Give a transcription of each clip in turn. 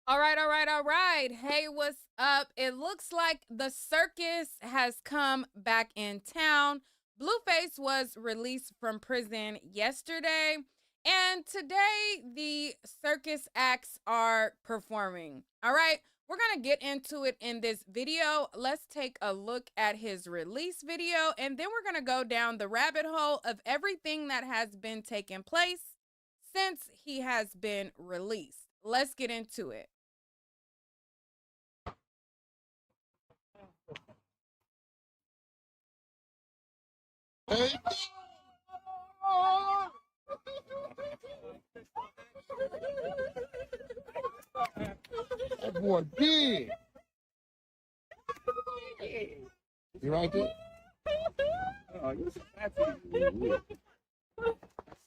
All right. Hey, what's up? It looks like the circus has come back in town. Blueface was released from prison yesterday, and today the circus acts are performing. All right, we're gonna get into it in this video. Let's take a look at his release video, and then we're gonna go down the rabbit hole of everything that has been taking place since he has been released. Let's get into it. That boy big. You right there? Oh, you're so happy. What's up?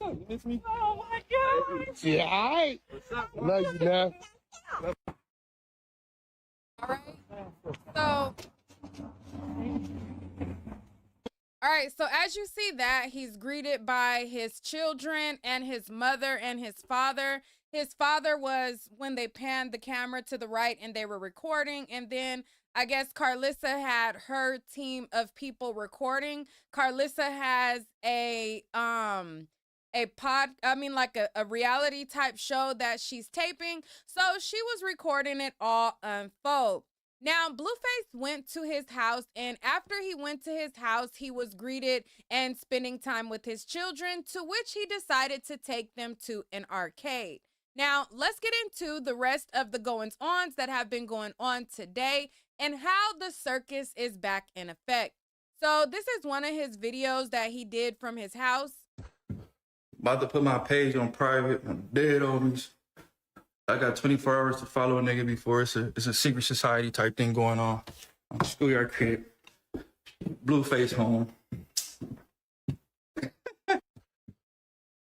You miss me? Oh my God. Yeah, all right. What's up? Love you, man. All right. So, all right. So as you see that, he's greeted by his children and his mother and his father. His father was when they panned the camera to the right and they were recording. And then I guess Carlissa had her team of people recording. Carlissa has like a reality type show that she's taping. So she was recording it all unfold. Now, Blueface went to his house, and after he went to his house, he was greeted and spending time with his children, to which he decided to take them to an arcade. Now, let's get into the rest of the goings-ons that have been going on today and how the circus is back in effect. So this is one of his videos that he did from his house. About to put my page on private. I'm dead homies. I got 24 hours to follow a nigga before it's a secret society type thing going on. Schoolyard crib. Blueface home.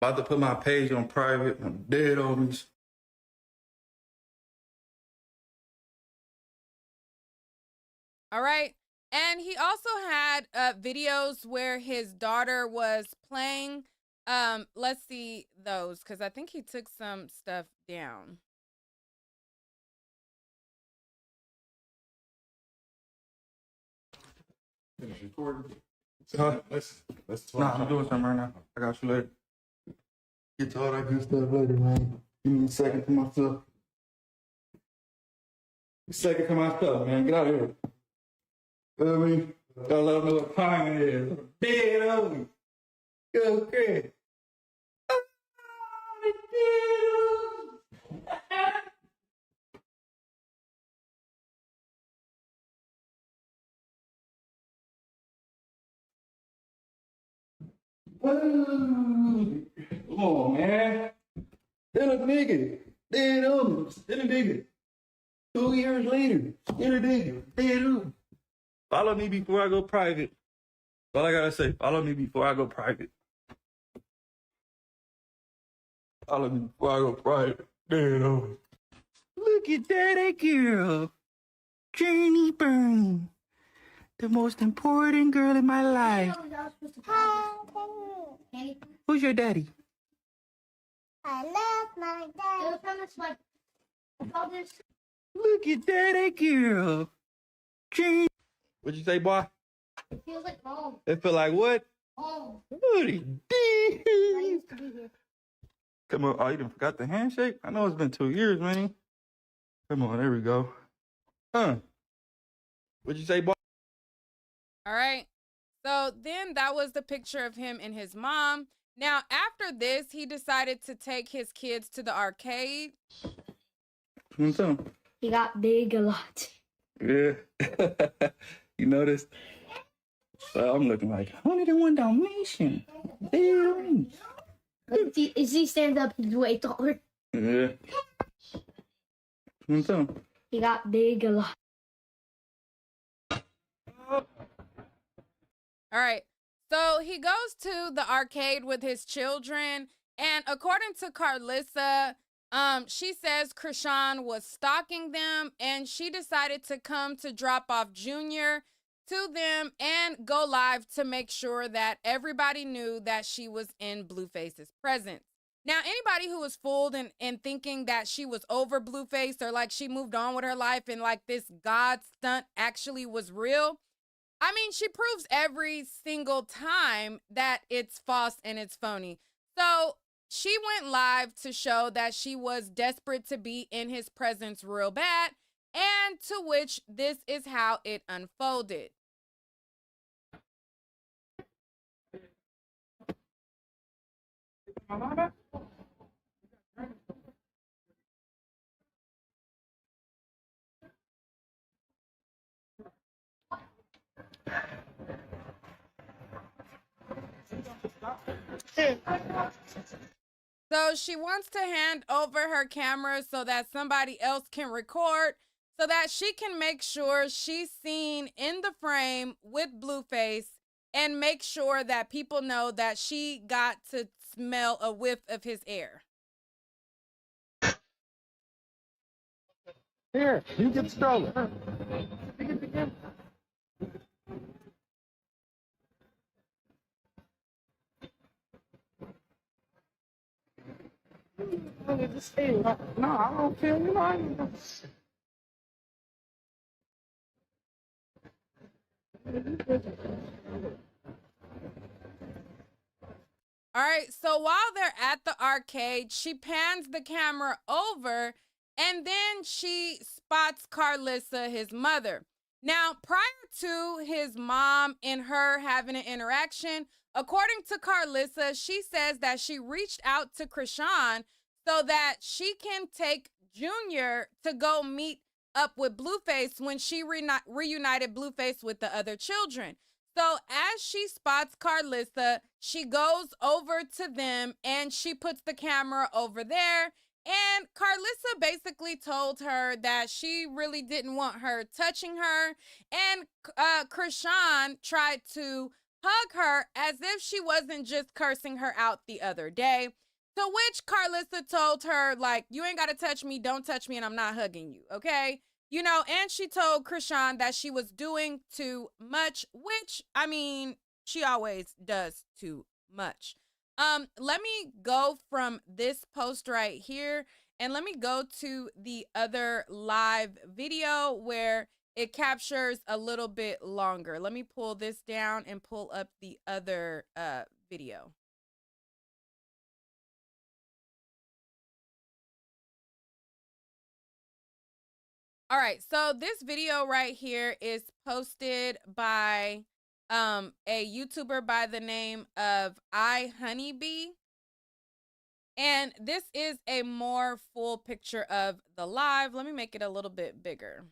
About to put my page on private. I'm dead homies. All right. And he also had videos where his daughter was playing. Let's see those, because I think he took some stuff down. Finish recording. Huh? Let's Nah, I'm doing something right now. I got you later. Get to all that good stuff later, man. Give me a second to myself. A second to myself, man. Get out of here. You know what I mean? Gotta let them know what time it is. I'm dead homies. Go crazy. Come on, man. Still a nigga. Dead on. Still a nigga. 2 years later. Still a nigga. Dead on. Follow me before I go private. That's all I gotta say. Follow me before I go private. Follow me before I go private. Dead on. Look at that girl. Journey Burn. The most important girl in my life. Who's your daddy? I love my dad. Look at that girl. Journey. What'd you say, boy? It feels like home. It feel like what? Home. What he I did. used to be here. Come on. Oh, you done forgot the handshake? I know it's been 2 years, man. Come on, there we go. Huh? What'd you say, boy? All right. So then that was the picture of him and his mom. Now, after this, he decided to take his kids to the arcade. What's up? He got big a lot. Yeah. You noticed? Well, I'm looking like 101 Dalmatian. Damn. Is he stand up? He's way taller. Yeah. What's up? He got big a lot. All right. So he goes to the arcade with his children. And according to Carlissa, she says Krishan was stalking them, and she decided to come to drop off Junior to them and go live to make sure that everybody knew that she was in Blueface's presence. Now, anybody who was fooled in thinking that she was over Blueface or like she moved on with her life and like this God stunt actually was real, I mean, she proves every single time that it's false and it's phony. So she went live to show that she was desperate to be in his presence real bad, and to which this is how it unfolded. So she wants to hand over her camera so that somebody else can record, so that she can make sure she's seen in the frame with Blueface and make sure that people know that she got to smell a whiff of his air. Here, you get the stroller. You get the camera. No, I don't feel you know. All right, so while they're at the arcade, she pans the camera over and then she spots Carlissa, his mother. Now, prior to his mom and her having an interaction, according to Carlissa, she says that she reached out to Krishan so that she can take Junior to go meet up with Blueface when she reunited Blueface with the other children. So as she spots Carlissa, she goes over to them and she puts the camera over there. And Carlissa basically told her that she really didn't want her touching her. And Krishan tried to hug her as if she wasn't just cursing her out the other day. To which Carlissa told her, like, you ain't got to touch me, don't touch me, and I'm not hugging you, okay? You know, and she told Krishan that she was doing too much, which, I mean, she always does too much. Let me go from this post right here and let me go to the other live video where it captures a little bit longer. Let me pull this down and pull up the other video. All right, so this video right here is posted by a YouTuber by the name of iHoneybee. And this is a more full picture of the live. Let me make it a little bit bigger.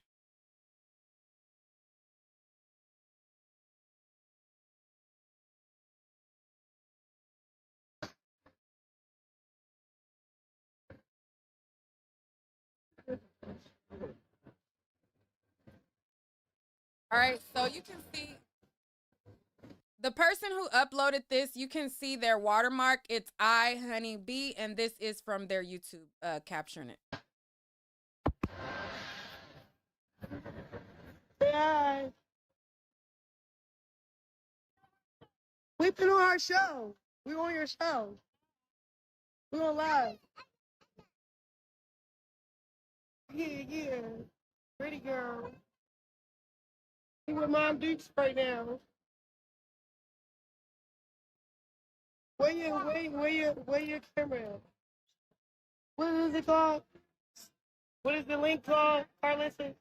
All right, so you can see the person who uploaded this, you can see their watermark. It's iHoneybee, and this is from their YouTube capturing it. Hi. We've been on our show. We on your show. We on live. Yeah. Pretty girl. See what Mom Dukes right now. Where your camera at? What is it called? What is the link called, Carlissa?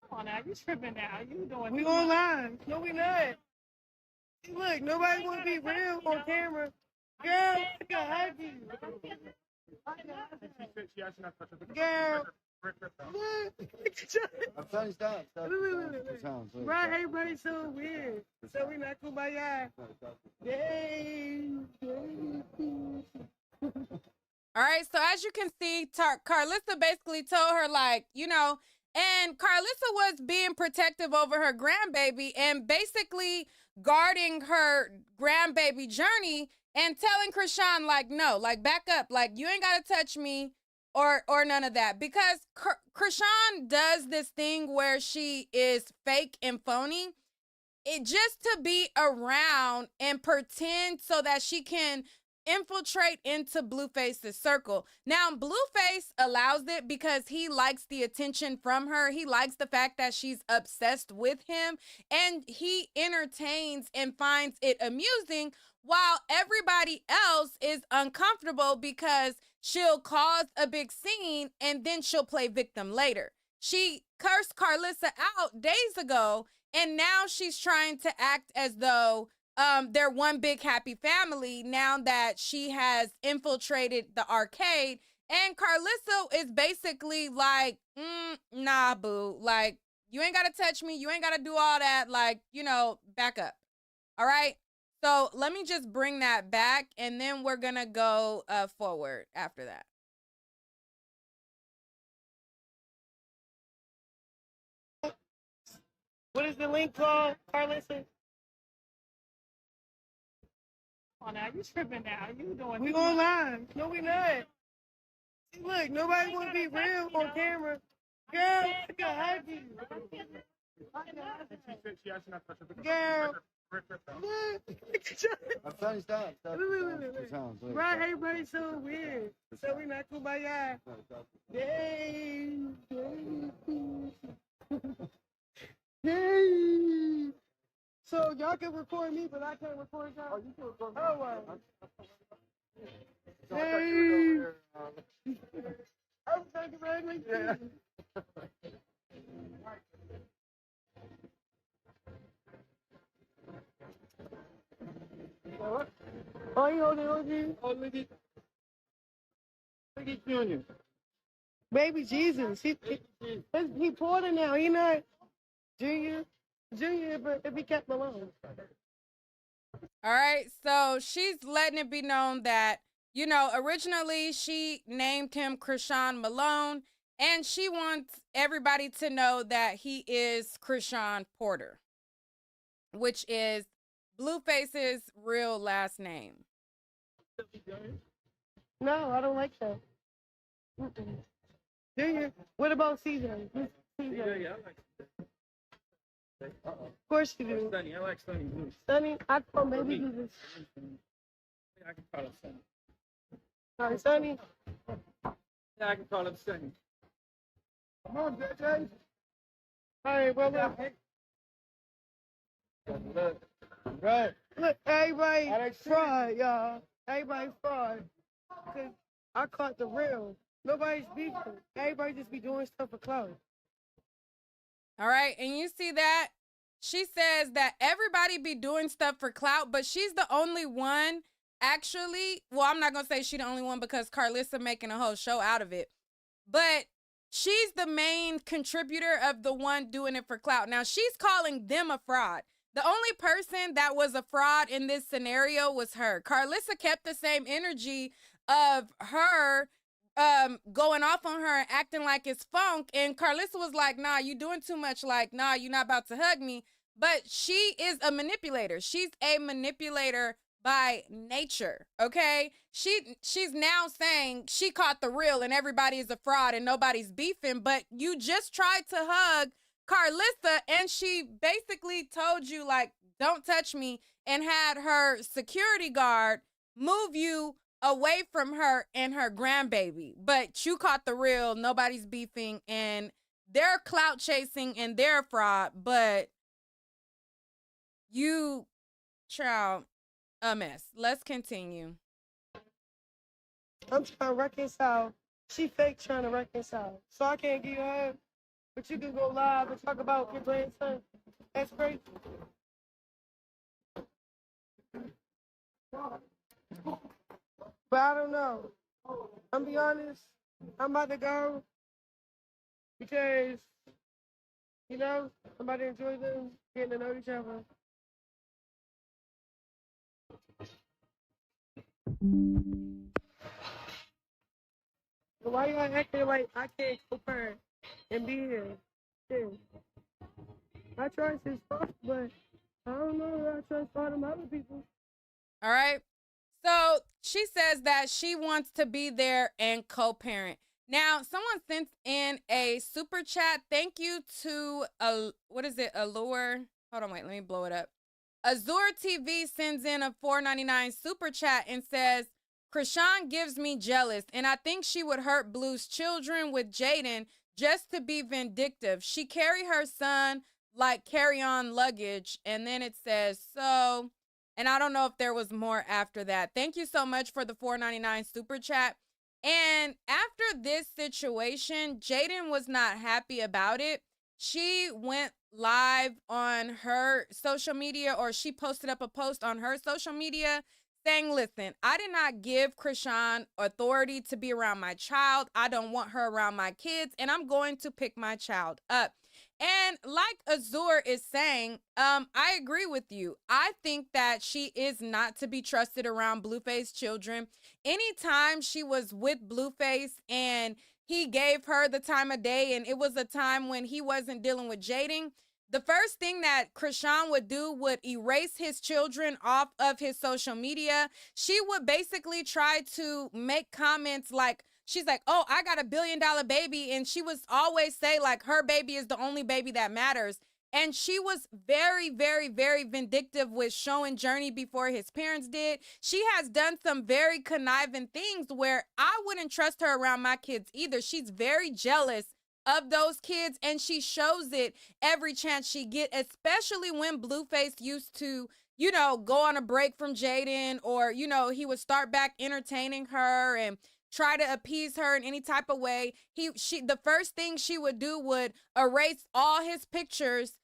Come on now, you tripping now. You doing We on live. No, we not. See, look, nobody want to be real on camera. Girl, I can hug you. Girl. I'm telling you, stop. Right, everybody's so weird. So we not kumbaya. Yay. All right, so as you can see, Carlissa basically told her, like, you know, and Carlissa was being protective over her grandbaby and basically guarding her grandbaby journey and telling Krishan, like, no, like, back up, like, you ain't got to touch me or none of that. Because Krishan does this thing where she is fake and phony. just to be around and pretend so that she can infiltrate into Blueface's circle. Now, Blueface allows it because he likes the attention from her. He likes the fact that she's obsessed with him, and he entertains and finds it amusing, while everybody else is uncomfortable because she'll cause a big scene and then she'll play victim later. She cursed Carlissa out days ago, and now she's trying to act as though they're one big happy family now that she has infiltrated the arcade. And Carlissa is basically like, nah, boo. Like, you ain't got to touch me. You ain't got to do all that. Like, you know, back up. All right. So let me just bring that back, and then we're going to go forward after that. What is the link called, Carlissa? Come on now, you tripping now. You doing We too going much. live. No, we not. See, look, nobody want to be real on camera. Girl, I got happy. Girl. My son's down. Wait. Right, everybody's so weird. So we not kumbaya. Yay. Yay. So y'all can record me, but I can't record y'all. Oh, you can record me. Oh, wow. Hey. I was talking regularly. Yeah. Oh, you hold it. Oh, look at Junior. Baby Jesus. He Porter now. He not Junior, but if he kept alone. All right. So she's letting it be known that, you know, originally she named him Krishan Malone, and she wants everybody to know that he is Krishan Porter, which is Blueface's real last name. No, I don't like that. Junior, what about CJ? Yeah, I like Of course you do. Sunny. I like Sunny Blue. Sonny, I call baby Jesus. I can call him Sunny. All right, Sonny. Yeah, I can call him Sunny. Come on, JJ. All right, well, Look. Right. look, everybody I don't see fraud, y'all. Everybody fraud. Because I caught the real. Nobody's beefing. Everybody just be doing stuff for clout. All right. And you see that? She says that everybody be doing stuff for clout, but she's the only one actually. Well, I'm not going to say she's the only one because Carlissa making a whole show out of it. But she's the main contributor of the one doing it for clout. Now, she's calling them a fraud. The only person that was a fraud in this scenario was her. Carlissa kept the same energy of her going off on her and acting like it's funk. And Carlissa was like, nah, you doing too much. Like, nah, you're not about to hug me. But she is a manipulator. She's a manipulator by nature, okay? She's now saying she caught the real and everybody is a fraud and nobody's beefing, but you just tried to hug Carlissa and she basically told you, like, don't touch me, and had her security guard move you away from her and her grandbaby. But you caught the real, nobody's beefing, and they're clout chasing and they're a fraud, but you, child, a mess. Let's continue. I'm trying to reconcile. She fake trying to reconcile. So I can't give you a hug, but you can go live and talk about your grandson. That's crazy. But I don't know. I'm be honest. I'm about to go because, you know, I'm about to enjoy them getting to know each other. So why you acting like I can't co-parent and be here? Shit. I trust his stuff, but I don't know. I trust all them other people. All right. So she says that she wants to be there and co-parent. Now, someone sent in a super chat. Thank you to, what is it, Allure? Hold on, wait, let me blow it up. Azure TV sends in a $4.99 super chat and says, Krishan gives me jealous, and I think she would hurt Blue's children with Jaden just to be vindictive. She carry her son like carry-on luggage. And then it says, so, and I don't know if there was more after that. Thank you so much for the $4.99 super chat. And after this situation, Jaden was not happy about it. She went live on her social media, or she posted up a post on her social media saying, listen, I did not give Krishan authority to be around my child. I don't want her around my kids, and I'm going to pick my child up. And like Azure is saying, I agree with you. I think that she is not to be trusted around Blueface children. Anytime she was with Blueface and he gave her the time of day, and it was a time when he wasn't dealing with Jading, the first thing that Krishan would do would erase his children off of his social media. She would basically try to make comments like, she's like, oh, I got $1 billion baby. And she was always say like her baby is the only baby that matters. And she was very, very, very vindictive with showing Journey before his parents did. She has done some very conniving things where I wouldn't trust her around my kids either. She's very jealous of those kids, and she shows it every chance she get, especially when Blueface used to, you know, go on a break from Jaden, or, you know, he would start back entertaining her and try to appease her in any type of way. The first thing she would do would erase all his pictures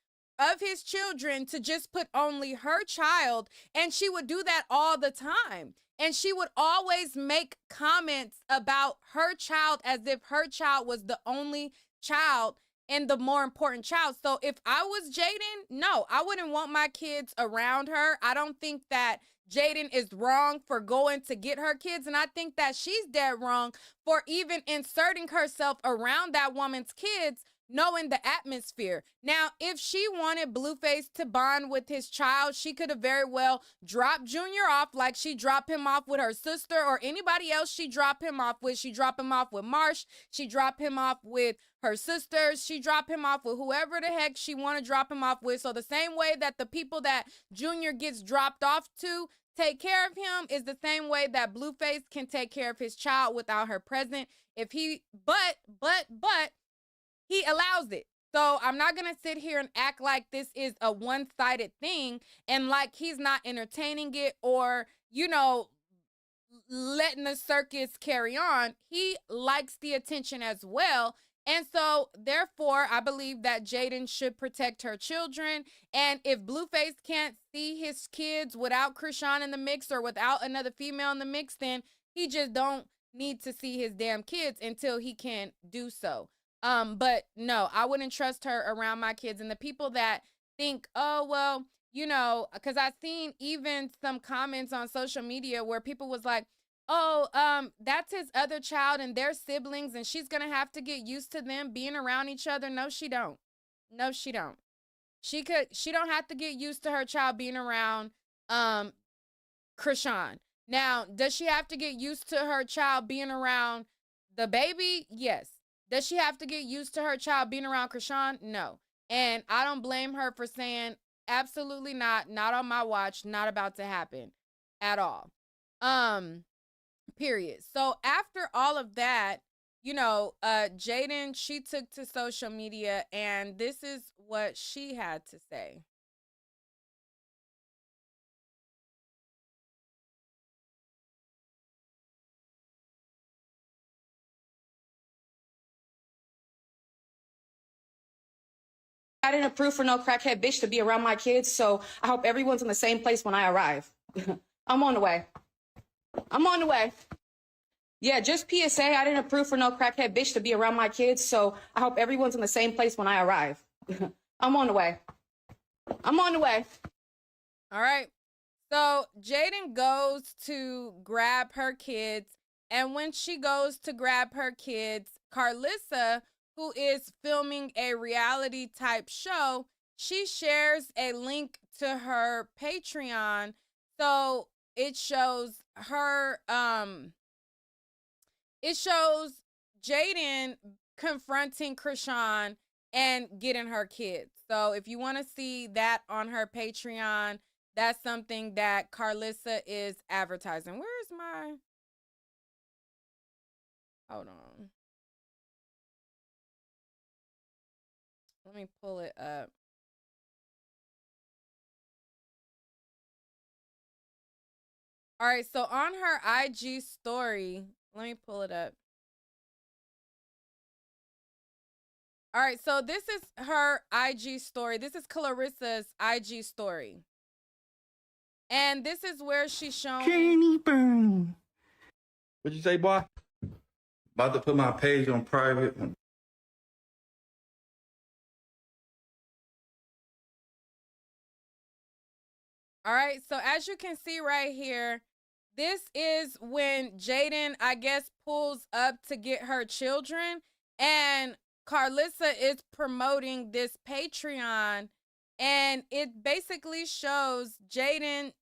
of his children to just put only her child, and she would do that all the time. And she would always make comments about her child as if her child was the only child and the more important child. So if I was Jaden, no, I wouldn't want my kids around her. I don't think that Jaden is wrong for going to get her kids. And I think that she's dead wrong for even inserting herself around that woman's kids, knowing the atmosphere. Now, if she wanted Blueface to bond with his child, she could have very well dropped Junior off like she dropped him off with her sister or anybody else she dropped him off with. She dropped him off with Marsh. She dropped him off with her sisters. She dropped him off with whoever the heck she want to drop him off with. So the same way that the people that Junior gets dropped off to take care of him is the same way that Blueface can take care of his child without her present. If he, but he allows it. So I'm not going to sit here and act like this is a one-sided thing and like he's not entertaining it or, you know, letting the circus carry on. He likes the attention as well. And so, therefore, I believe that Jaden should protect her children. And if Blueface can't see his kids without Krishan in the mix or without another female in the mix, then he just don't need to see his damn kids until he can do so. But no, I wouldn't trust her around my kids. And the people that think, oh, well, you know, because I've seen even some comments on social media where people was like, oh, that's his other child and their siblings, and she's gonna have to get used to them being around each other. No, she don't. No, she don't. She don't have to get used to her child being around Krishan. Now, does she have to get used to her child being around the baby? Yes. Does she have to get used to her child being around Krishan? No. And I don't blame her for saying absolutely not on my watch, not about to happen at all. Period. So after all of that, you know, Jaden, she took to social media and this is what she had to say. I didn't approve for no crackhead bitch to be around my kids, so I hope everyone's in the same place when I arrive. I'm on the way. I'm on the way. Yeah, just PSA, I didn't approve for no crackhead bitch to be around my kids, so I hope everyone's in the same place when I arrive. I'm on the way. I'm on the way. All right. So Jaden goes to grab her kids, and when she goes to grab her kids, Carlissa, who is filming a reality type show, she shares a link to her Patreon. So it shows her, it shows Jaden confronting Krishan and getting her kids. So if you want to see that on her Patreon, that's something that Carlissa is advertising. Where's my... Hold on. Let me pull it up. All right, so on her IG story, let me pull it up. All right, so this is her IG story. This is Clarissa's IG story. And this is where she's showing... Candy burn. What'd you say, boy? About to put my page on private. All right, so as you can see right here, this is when Jaden, I guess, pulls up to get her children, and Carlissa is promoting this Patreon, and it basically shows Jaden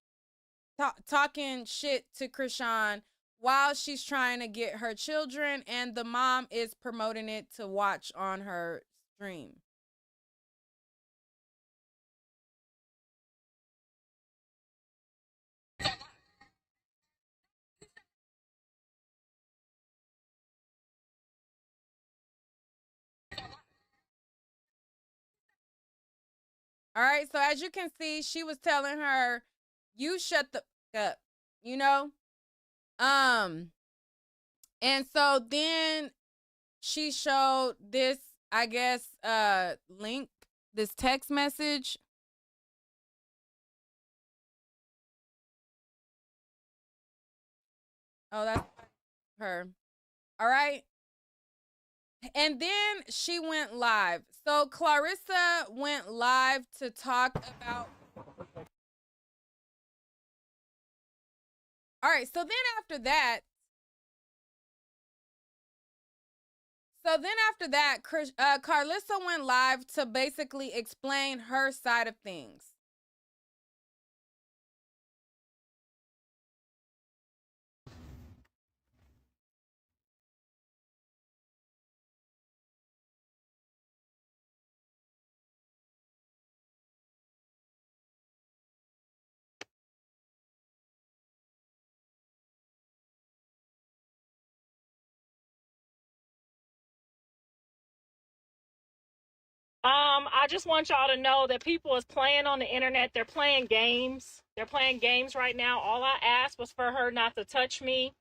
talking shit to Krishan while she's trying to get her children, and the mom is promoting it to watch on her stream. All right, so as you can see, she was telling her, you shut the up, you know? And so then she showed this, I guess, link, this text message. Oh, that's her. All right. And then she went live. So Clarissa went live to talk about... All right, so then after that, Carlissa went live to basically explain her side of things. I just want y'all to know that people is playing on the internet. They're playing games. They're playing games right now. All I asked was for her not to touch me.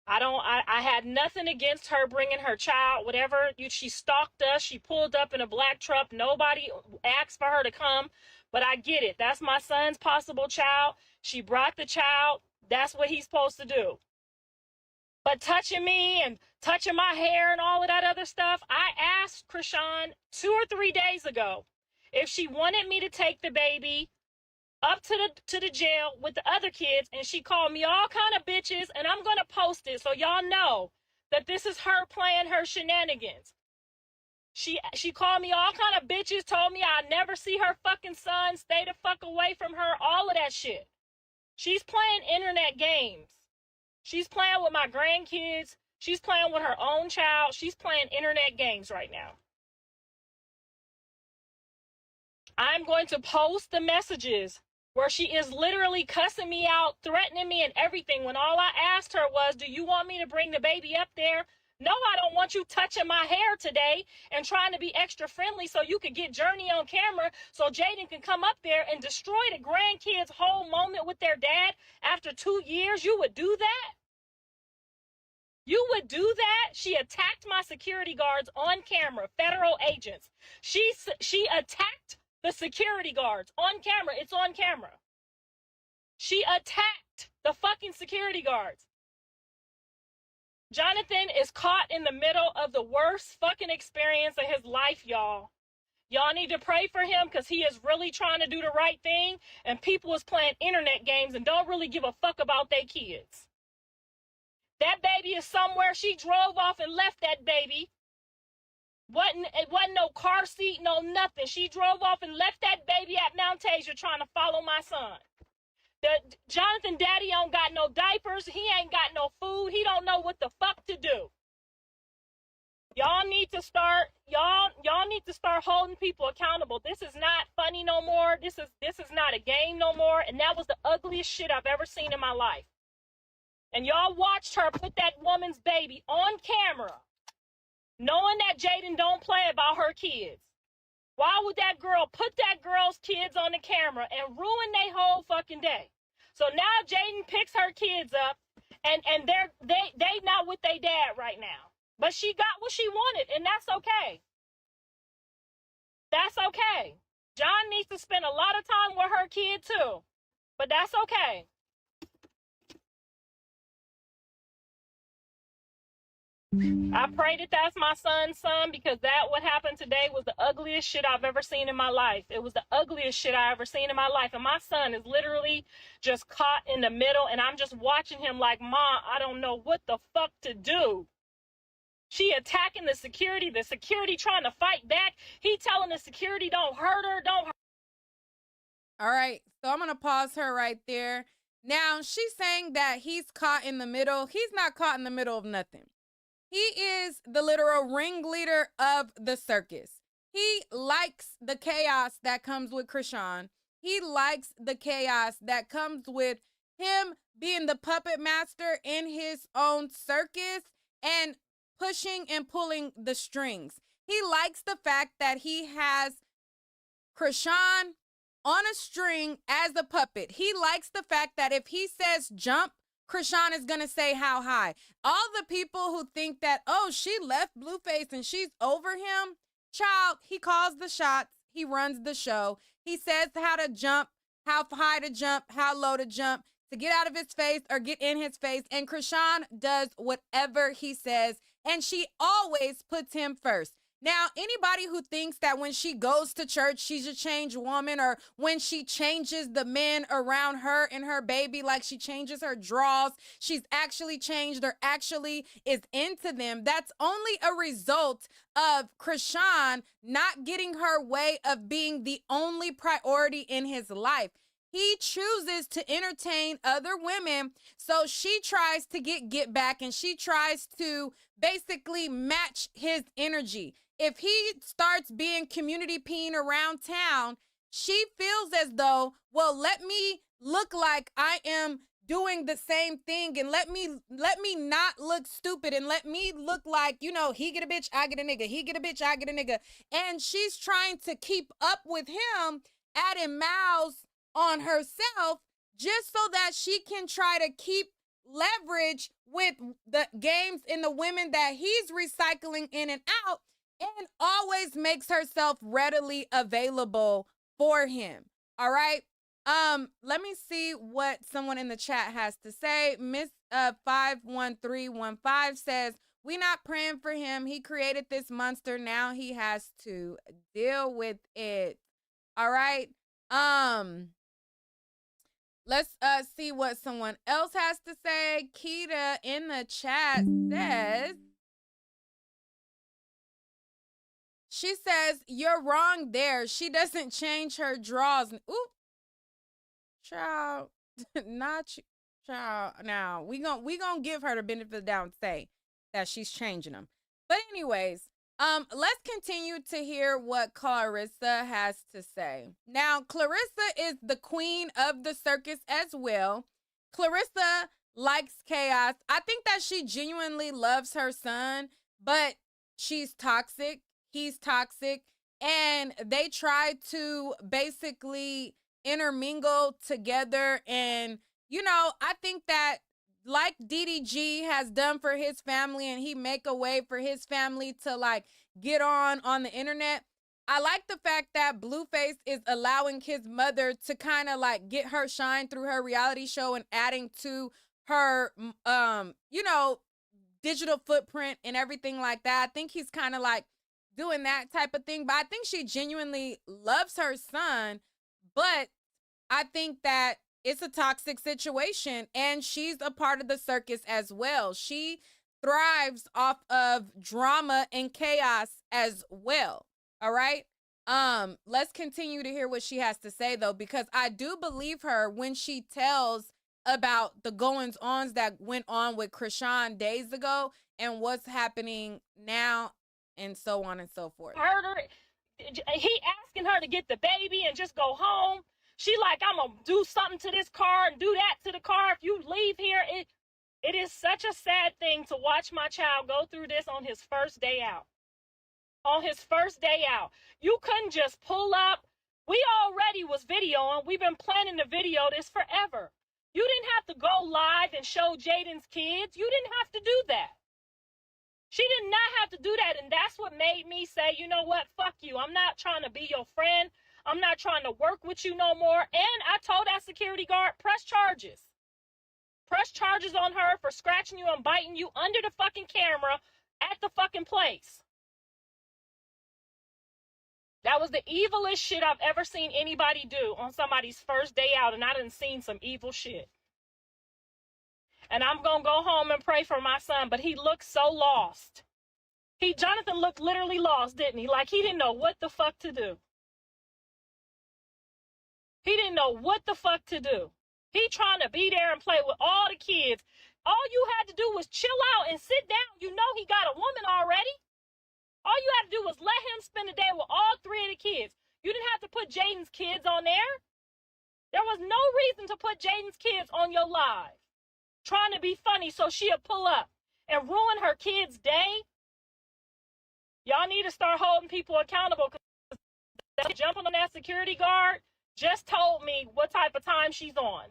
I had nothing against her bringing her child, whatever. She stalked us. She pulled up in a black truck. Nobody asked for her to come, but I get it. That's my son's possible child. She brought the child. That's what he's supposed to do. But touching me and touching my hair and all of that other stuff, I asked Krishan 2 or 3 days ago if she wanted me to take the baby up to the jail with the other kids, and she called me all kind of bitches, and I'm going to post it so y'all know that this is her playing her shenanigans. She called me all kind of bitches, told me I'd never see her fucking son, stay the fuck away from her, all of that shit. She's playing internet games. She's playing with my grandkids. She's playing with her own child. She's playing internet games right now. I'm going to post the messages where she is literally cussing me out, threatening me and everything, when all I asked her was, do you want me to bring the baby up there? No, I don't want you touching my hair today and trying to be extra friendly so you could get Journey on camera so Jaden can come up there and destroy the grandkids' whole moment with their dad after 2 years. You would do that? You would do that? She attacked my security guards on camera, federal agents. She attacked the security guards on camera. It's on camera. She attacked the fucking security guards. Jonathan is caught in the middle of the worst fucking experience of his life, y'all. Y'all need to pray for him because he is really trying to do the right thing, and people is playing internet games and don't really give a fuck about their kids. That baby is somewhere. She drove off and left that baby. It wasn't no car seat, no nothing. She drove off and left that baby at Mount Tasia trying to follow my son. Jonathan daddy don't got no diapers. He ain't got no food. He don't know what the fuck to do. Y'all need to start holding people accountable. This is not funny no more. This is not a game no more. And that was the ugliest shit I've ever seen in my life. And y'all watched her put that woman's baby on camera, knowing that Jaden don't play about her kids. Why would that girl put that girl's kids on the camera and ruin their whole fucking day? So now Jaden picks her kids up and they not with their dad right now. But she got what she wanted, and that's okay. That's okay. John needs to spend a lot of time with her kid too. But that's okay. I pray that that's my son's son, because that what happened today was the ugliest shit I've ever seen in my life. It was the ugliest shit I ever seen in my life. And my son is literally just caught in the middle, and I'm just watching him like, Mom, I don't know what the fuck to do. She attacking the security trying to fight back. He telling the security, don't hurt her, don't hurt. All right, so I'm going to pause her right there. Now, she's saying that he's caught in the middle. He's not caught in the middle of nothing. He is the literal ringleader of the circus. He likes the chaos that comes with Krishan. He likes the chaos that comes with him being the puppet master in his own circus and pushing and pulling the strings. He likes the fact that he has Krishan on a string as a puppet. He likes the fact that if he says jump, Krishan is going to say how high. All the people who think that, oh, she left Blueface and she's over him, child, he calls the shots. He runs the show. He says how to jump, how high to jump, how low to jump, to get out of his face or get in his face. And Krishan does whatever he says, and she always puts him first. Now, anybody who thinks that when she goes to church, she's a changed woman, or when she changes the men around her and her baby, like she changes her draws, she's actually changed or actually is into them, that's only a result of Krishan not getting her way of being the only priority in his life. He chooses to entertain other women, so she tries to get back, and she tries to basically match his energy. If he starts being community peen around town, she feels as though, well, let me look like I am doing the same thing, and let me not look stupid, and let me look like, you know, he get a bitch, I get a nigga, he get a bitch, I get a nigga. And she's trying to keep up with him, adding mouths on herself, just so that she can try to keep leverage with the games and the women that he's recycling in and out, and always makes herself readily available for him. All right. Let me see what someone in the chat has to say. Miss 51315 says, we not praying for him. He created this monster. Now he has to deal with it. All right. Let's see what someone else has to say. Keita in the chat says, she says, you're wrong there. She doesn't change her draws. Ooh, child, not you, child. Now, we gonna give her the benefit of the doubt and say that she's changing them. But anyways, let's continue to hear what Clarissa has to say. Now, Clarissa is the queen of the circus as well. Clarissa likes chaos. I think that she genuinely loves her son, but she's toxic. He's toxic, and they try to basically intermingle together. And, you know, I think that like DDG has done for his family, and he make a way for his family to like get on the internet. I like the fact that Blueface is allowing his mother to kind of like get her shine through her reality show and adding to her, you know, digital footprint and everything like that. I think he's kind of like doing that type of thing, but I think she genuinely loves her son, but I think that it's a toxic situation, and she's a part of the circus as well. She thrives off of drama and chaos as well. All right. Let's continue to hear what she has to say though, because I do believe her when she tells about the goings-ons that went on with Krishan days ago and what's happening now and so on and so forth. Her, he asking her to get the baby and just go home. She like, I'm gonna do something to this car and do that to the car if you leave here. It is such a sad thing to watch my child go through this on his first day out. On his first day out. You couldn't just pull up. We already was videoing. We've been planning to video this forever. You didn't have to go live and show Jaden's kids. You didn't have to do that. She did not have to do that, and that's what made me say, you know what, fuck you. I'm not trying to be your friend. I'm not trying to work with you no more. And I told that security guard, press charges. Press charges on her for scratching you and biting you under the fucking camera at the fucking place. That was the evilest shit I've ever seen anybody do on somebody's first day out, and I done seen some evil shit. And I'm going to go home and pray for my son, but he looked so lost. Jonathan looked literally lost, didn't he? Like he didn't know what the fuck to do. He didn't know what the fuck to do. He trying to be there and play with all the kids. All you had to do was chill out and sit down. You know he got a woman already. All you had to do was let him spend the day with all three of the kids. You didn't have to put Jaden's kids on there. There was no reason to put Jaden's kids on your live. Trying to be funny so she'll pull up and ruin her kid's day. Y'all need to start holding people accountable, because jumping on that security guard just told me what type of time she's on.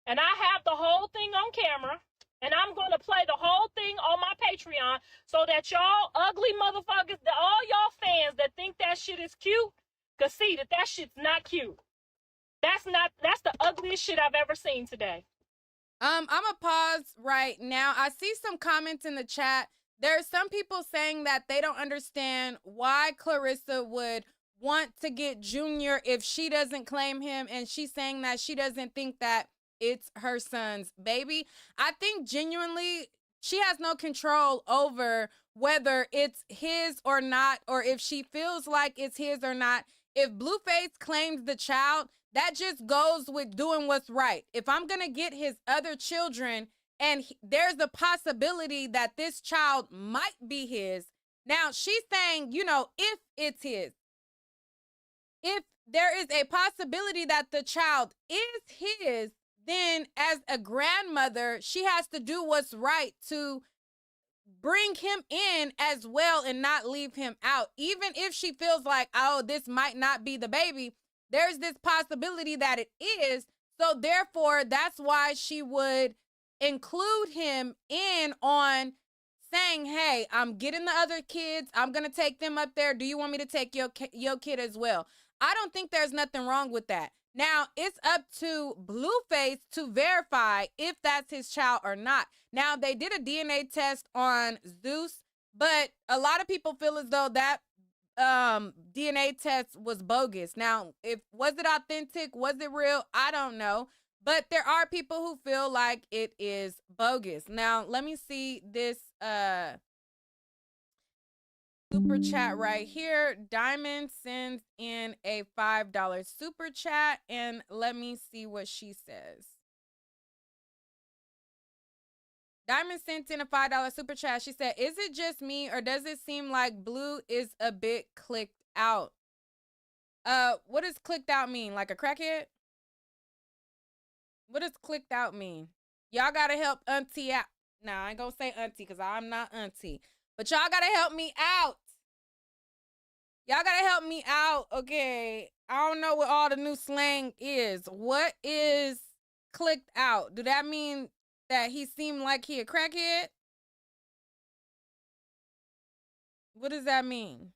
And I have the whole thing on camera, and I'm going to play the whole thing on my Patreon so that y'all ugly motherfuckers, all y'all fans that think that shit is cute, can see that that shit's not cute. That's the ugliest shit I've ever seen today. I'm gonna pause right now. I see some comments in the chat. There's some people saying that they don't understand why Clarissa would want to get Junior if she doesn't claim him, and she's saying that she doesn't think that it's her son's baby. I think genuinely she has no control over whether it's his or not, or if she feels like it's his or not. If Blueface claims the child, that just goes with doing what's right. If I'm going to get his other children and there's a possibility that this child might be his. Now, she's saying, you know, if it's his, if there is a possibility that the child is his, then as a grandmother, she has to do what's right to bring him in as well and not leave him out. Even if she feels like, oh, this might not be the baby, there's this possibility that it is. So therefore, that's why she would include him in on saying, hey, I'm getting the other kids. I'm going to take them up there. Do you want me to take your kid as well? I don't think there's nothing wrong with that. Now, it's up to Blueface to verify if that's his child or not. Now, they did a DNA test on Zeus, but a lot of people feel as though that DNA test was bogus. Now, was it authentic? Was it real? I don't know. But there are people who feel like it is bogus. Now, let me see this super chat right here. Diamond sends in a $5 super chat, and let me see what she says. Diamond sent in a $5 super chat. She said, is it just me, or does it seem like Blue is a bit clicked out? What does clicked out mean? Like a crackhead? What does clicked out mean? Y'all gotta help Auntie out. Nah, I ain't gonna say Auntie because I'm not Auntie. But y'all gotta help me out. Y'all gotta help me out, okay? I don't know what all the new slang is. What is clicked out? Do that mean that he seemed like he a crackhead? What does that mean?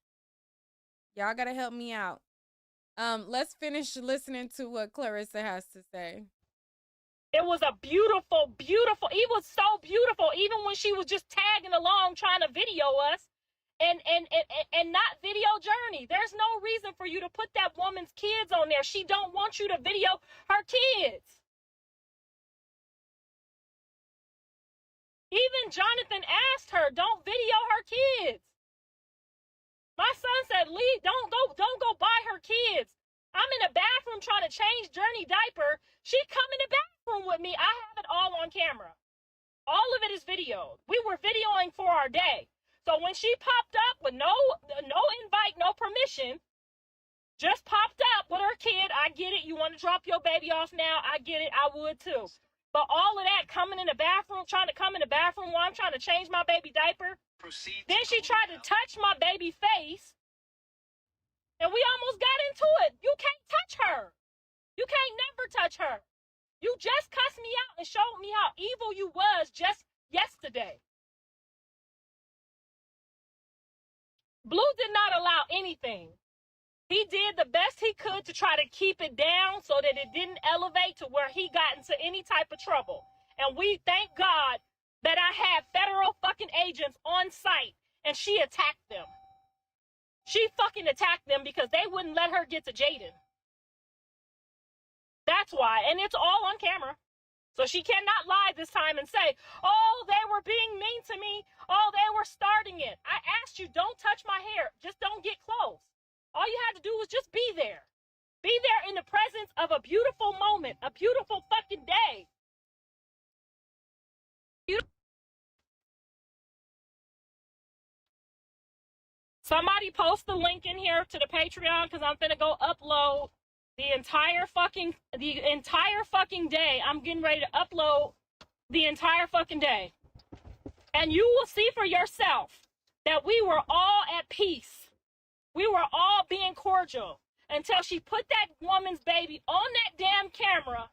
Y'all gotta help me out. Let's finish listening to what Clarissa has to say. It was a beautiful, beautiful, it was so beautiful, even when she was just tagging along trying to video us and not video Journey. There's no reason for you to put that woman's kids on there. She don't want you to video her kids. Even Jonathan asked her, don't video her kids. My son said, Lee, don't go buy her kids. I'm in the bathroom trying to change Journey diaper. She come in the bathroom with me. I have it all on camera. All of it is videoed. We were videoing for our day. So So when she popped up with no invite, no permission, just popped up with her kid, I get it. You want to drop your baby off now? I get it. I would too. But all of that coming in the bathroom, trying to come in the bathroom while I'm trying to change my baby diaper. Then she tried to touch my baby face. And we almost got into it. You can't touch her. You can't never touch her. You just cussed me out and showed me how evil you was just yesterday. Blue did not allow anything. He did the best he could to try to keep it down so that it didn't elevate to where he got into any type of trouble. And we thank God that I had federal fucking agents on site and she attacked them. She fucking attacked them because they wouldn't let her get to Jaden. That's why. And it's all on camera. So she cannot lie this time and say, oh, they were being mean to me. Oh, they were starting it. I asked you, don't touch my hair. Just don't get close. All you had to do was just be there. Be there in the presence of a beautiful moment, a beautiful fucking day. Somebody post the link in here to the Patreon because I'm finna go upload the entire fucking day. I'm getting ready to upload the entire fucking day. And you will see for yourself that we were all at peace. We were all being cordial until she put that woman's baby on that damn camera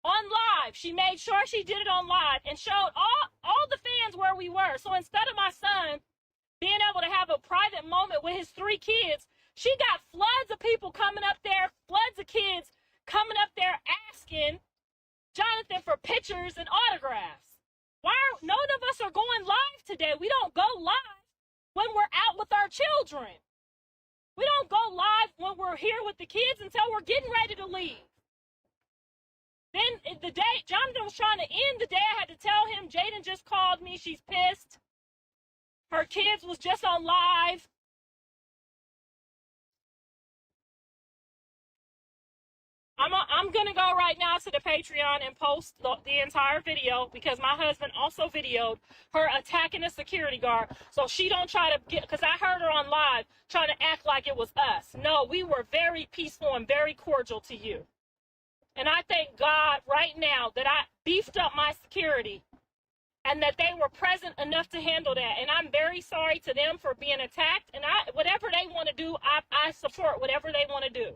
on live. She made sure she did it on live and showed all the fans where we were. So instead of my son being able to have a private moment with his 3 kids, she got floods of people coming up there, floods of kids coming up there asking Jonathan for pictures and autographs. None of us are going live today? We don't go live when we're out with our children. We don't go live when we're here with the kids until we're getting ready to leave. Then the day Jonathan was trying to end the day, I had to tell him, Jaden just called me. She's pissed. Her kids was just on live. I'm going to go right now to the Patreon and post the entire video because my husband also videoed her attacking a security guard. So she don't try to get, because I heard her on live trying to act like it was us. No, we were very peaceful and very cordial to you. And I thank God right now that I beefed up my security and that they were present enough to handle that. And I'm very sorry to them for being attacked. And whatever they want to do, I support whatever they want to do.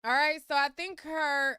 All right, so I think her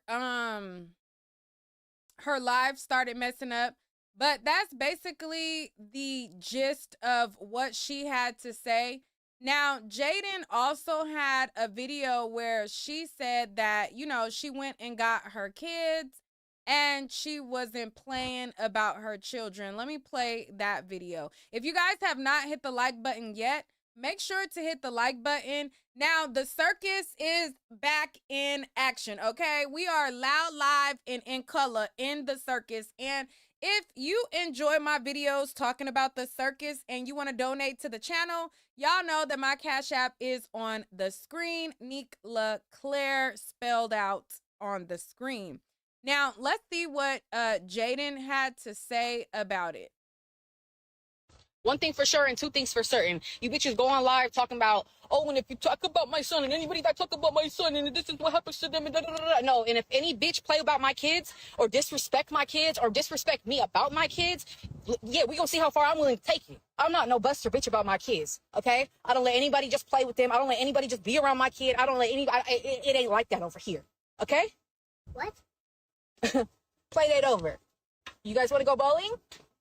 live started messing up, but that's basically the gist of what she had to say. Now, Jaden also had a video where she said that, you know, she went and got her kids and she wasn't playing about her children. Let me play that video. If you guys have not hit the like button yet, make sure to hit the like button. Now, the circus is back in action, okay? We are loud, live, and in color in the circus. And if you enjoy my videos talking about the circus and you want to donate to the channel, y'all know that my Cash App is on the screen. niquelaclaire spelled out on the screen. Now, let's see what Jaden had to say about it. One thing for sure and 2 things for certain. You bitches go on live talking about, oh, and if you talk about my son and anybody that talk about my son and this is what happens to them and da, da, da, da. No, and if any bitch play about my kids or disrespect my kids or disrespect me about my kids, yeah, we gonna see how far I'm willing to take it. I'm not no buster bitch about my kids, okay? I don't let anybody just play with them. I don't let anybody just be around my kid. I don't let anybody, it ain't like that over here, okay? What? Play that over. You guys want to go bowling?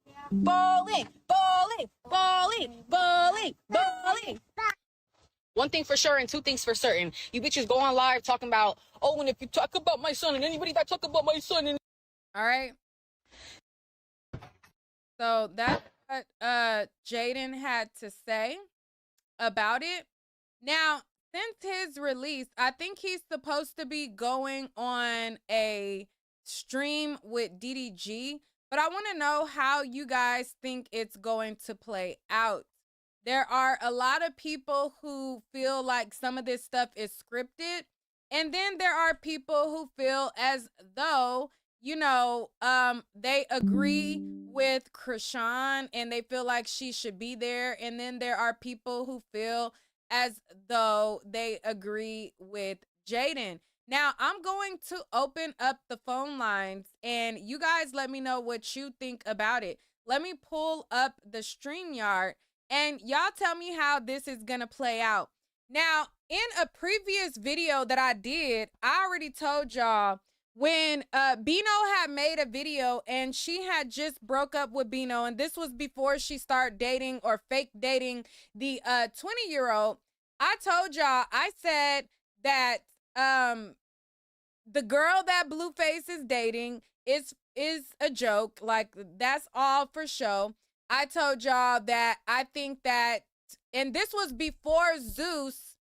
Yeah. Bowling, bowling, bowling, bowling, bowling. One thing for sure and 2 things for certain. You bitches go on live talking about, oh, and if you talk about my son and anybody that talk about my son and... All right. So that's what Jaden had to say about it. Now, since his release, I think he's supposed to be going on a stream with DDG, but I want to know how you guys think it's going to play out. There are a lot of people who feel like some of this stuff is scripted, and then there are people who feel as though, you know, they agree with Krishan and they feel like she should be there, and then there are people who feel as though they agree with Jaden. Now, I'm going to open up the phone lines and you guys let me know what you think about it. Let me pull up the StreamYard and y'all tell me how this is going to play out. Now, in a previous video that I did, I already told y'all when Bino had made a video and she had just broke up with Bino, and this was before she started dating or fake dating the 20-year-old. I told y'all, I said that the girl that Blueface is dating is a joke. Like, that's all for show. I told y'all that I think that, and this was before Zeus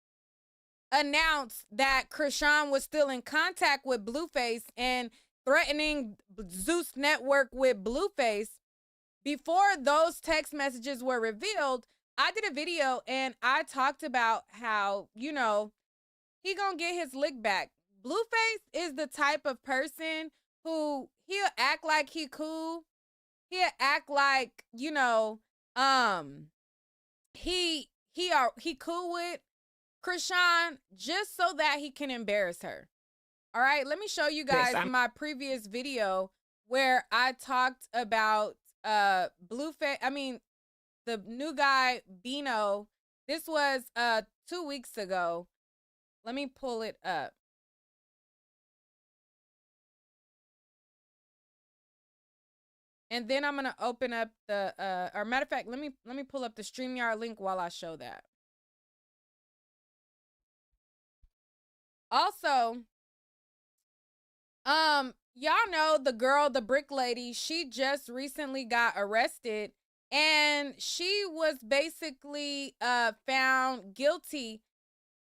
announced that Krishan was still in contact with Blueface and threatening Zeus Network with Blueface. Before those text messages were revealed, I did a video and I talked about how, you know, he gonna get his lick back. Blueface is the type of person who he'll act like he cool. He'll act like, you know, he cool with Krishan just so that he can embarrass her. All right, let me show you guys my previous video where I talked about Blueface. I mean, the new guy Bino. This was 2 weeks ago. Let me pull it up. And then I'm gonna open up the or matter of fact, let me pull up the StreamYard link while I show that. Also, y'all know the girl, the brick lady, she just recently got arrested and she was basically found guilty.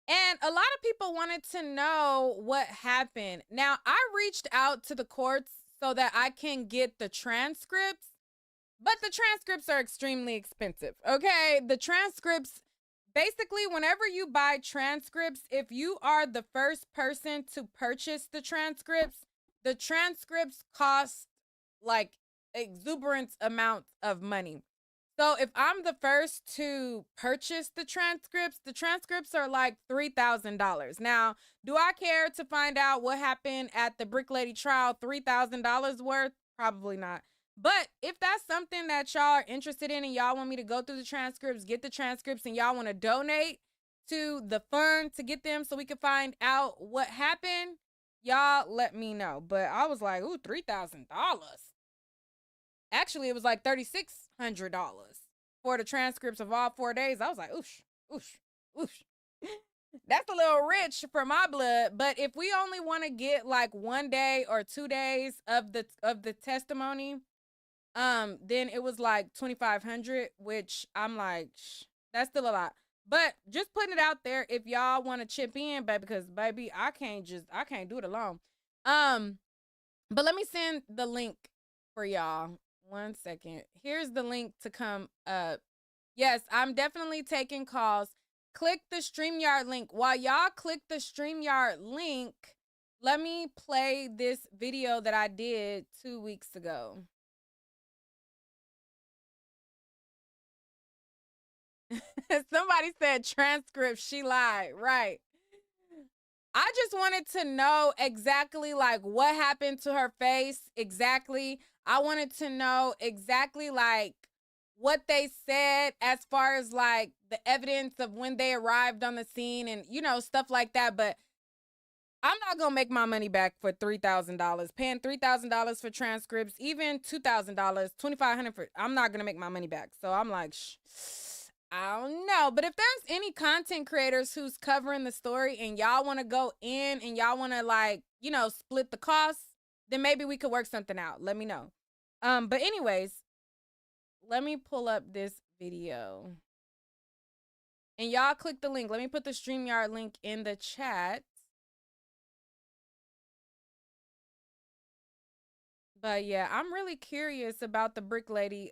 And a lot of people wanted to know what happened. Now, I reached out to the courts so that I can get the transcripts, but the transcripts are extremely expensive, okay? The transcripts, basically, whenever you buy transcripts, if you are the first person to purchase the transcripts cost like exuberant amounts of money. So if I'm the first to purchase the transcripts are like $3,000. Now, do I care to find out what happened at the Brick Lady trial? $3,000 worth? Probably not. But if that's something that y'all are interested in and y'all want me to go through the transcripts, get the transcripts, and y'all want to donate to the fund to get them so we can find out what happened, y'all let me know. But I was like, ooh, $3,000. Actually, it was like $3,600 for the transcripts of all 4 days. I was like, oosh, oosh, oosh. That's a little rich for my blood. But if we only want to get like 1 day or 2 days of the testimony, then it was like $2,500, which I'm like, that's still a lot. But just putting it out there, if y'all want to chip in, baby, because baby, I can't do it alone. But let me send the link for y'all. 1 second. Here's the link to come up. Yes, I'm definitely taking calls. Click the StreamYard link. While y'all click the StreamYard link, let me play this video that I did 2 weeks ago. Somebody said transcript, she lied. Right. I just wanted to know exactly like what happened to her face. Exactly. I wanted to know exactly like what they said as far as like the evidence of when they arrived on the scene and, you know, stuff like that. But I'm not going to make my money back for $3,000. Paying $3,000 for transcripts, even $2,000, $2,500 for, I'm not going to make my money back. So I'm like, I don't know. But if there's any content creators who's covering the story and y'all want to go in and y'all want to like, you know, split the costs, then maybe we could work something out. Let me know. But anyways, let me pull up this video. And y'all click the link. Let me put the StreamYard link in the chat. But yeah, I'm really curious about the Brick Lady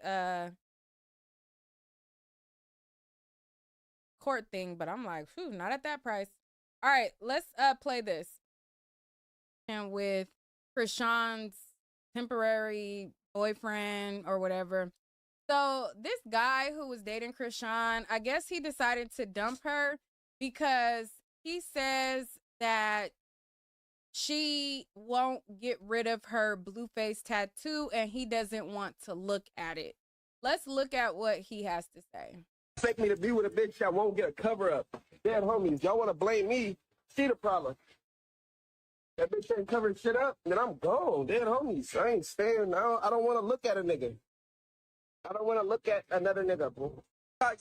court thing, but I'm like, phew, not at that price. All right, let's play this. And with Krishan's temporary boyfriend or whatever. So this guy who was dating Krishan, I guess he decided to dump her because he says that she won't get rid of her Blueface tattoo and he doesn't want to look at it. Let's look at what he has to say. Expect me to be with a bitch that won't get a cover up. Dead homies, y'all want to blame me? See the problem. That bitch ain't covering shit up, then I'm gone. Dead homies. I ain't staying now. I don't want to look at a nigga. I don't want to look at another nigga, bro. All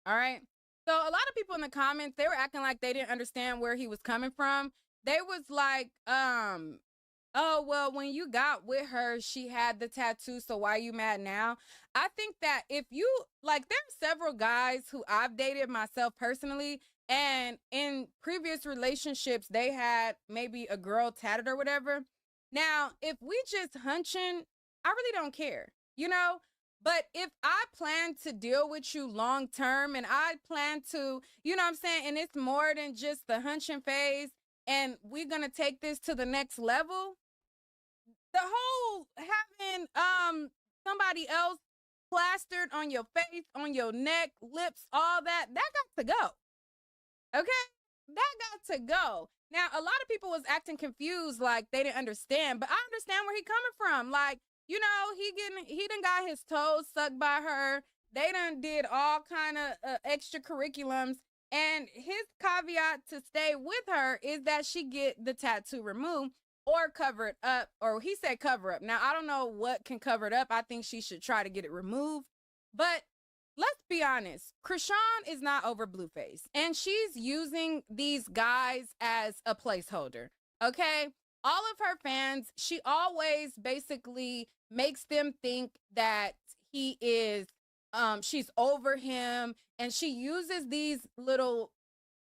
right. So a lot of people in the comments, they were acting like they didn't understand where he was coming from. They was like, oh, well, when you got with her, she had the tattoo, so why are you mad now? I think that if you, like, there's several guys who I've dated myself personally, and in previous relationships, they had maybe a girl tatted or whatever. Now, if we just hunching, I really don't care, you know? But if I plan to deal with you long term and I plan to, you know what I'm saying? And it's more than just the hunching phase and we're going to take this to the next level. The whole having somebody else plastered on your face, on your neck, lips, all that got to go. Okay? That got to go. Now, a lot of people was acting confused like they didn't understand, but I understand where he coming from. Like, you know, he done got his toes sucked by her. They done did all kind of extracurriculums. And his caveat to stay with her is that she get the tattoo removed or cover it up. Or he said cover up. Now, I don't know what can cover it up. I think she should try to get it removed. But let's be honest. Krishan is not over Blueface. And she's using these guys as a placeholder. Okay? All of her fans, she always basically makes them think that he is, she's over him, and she uses these little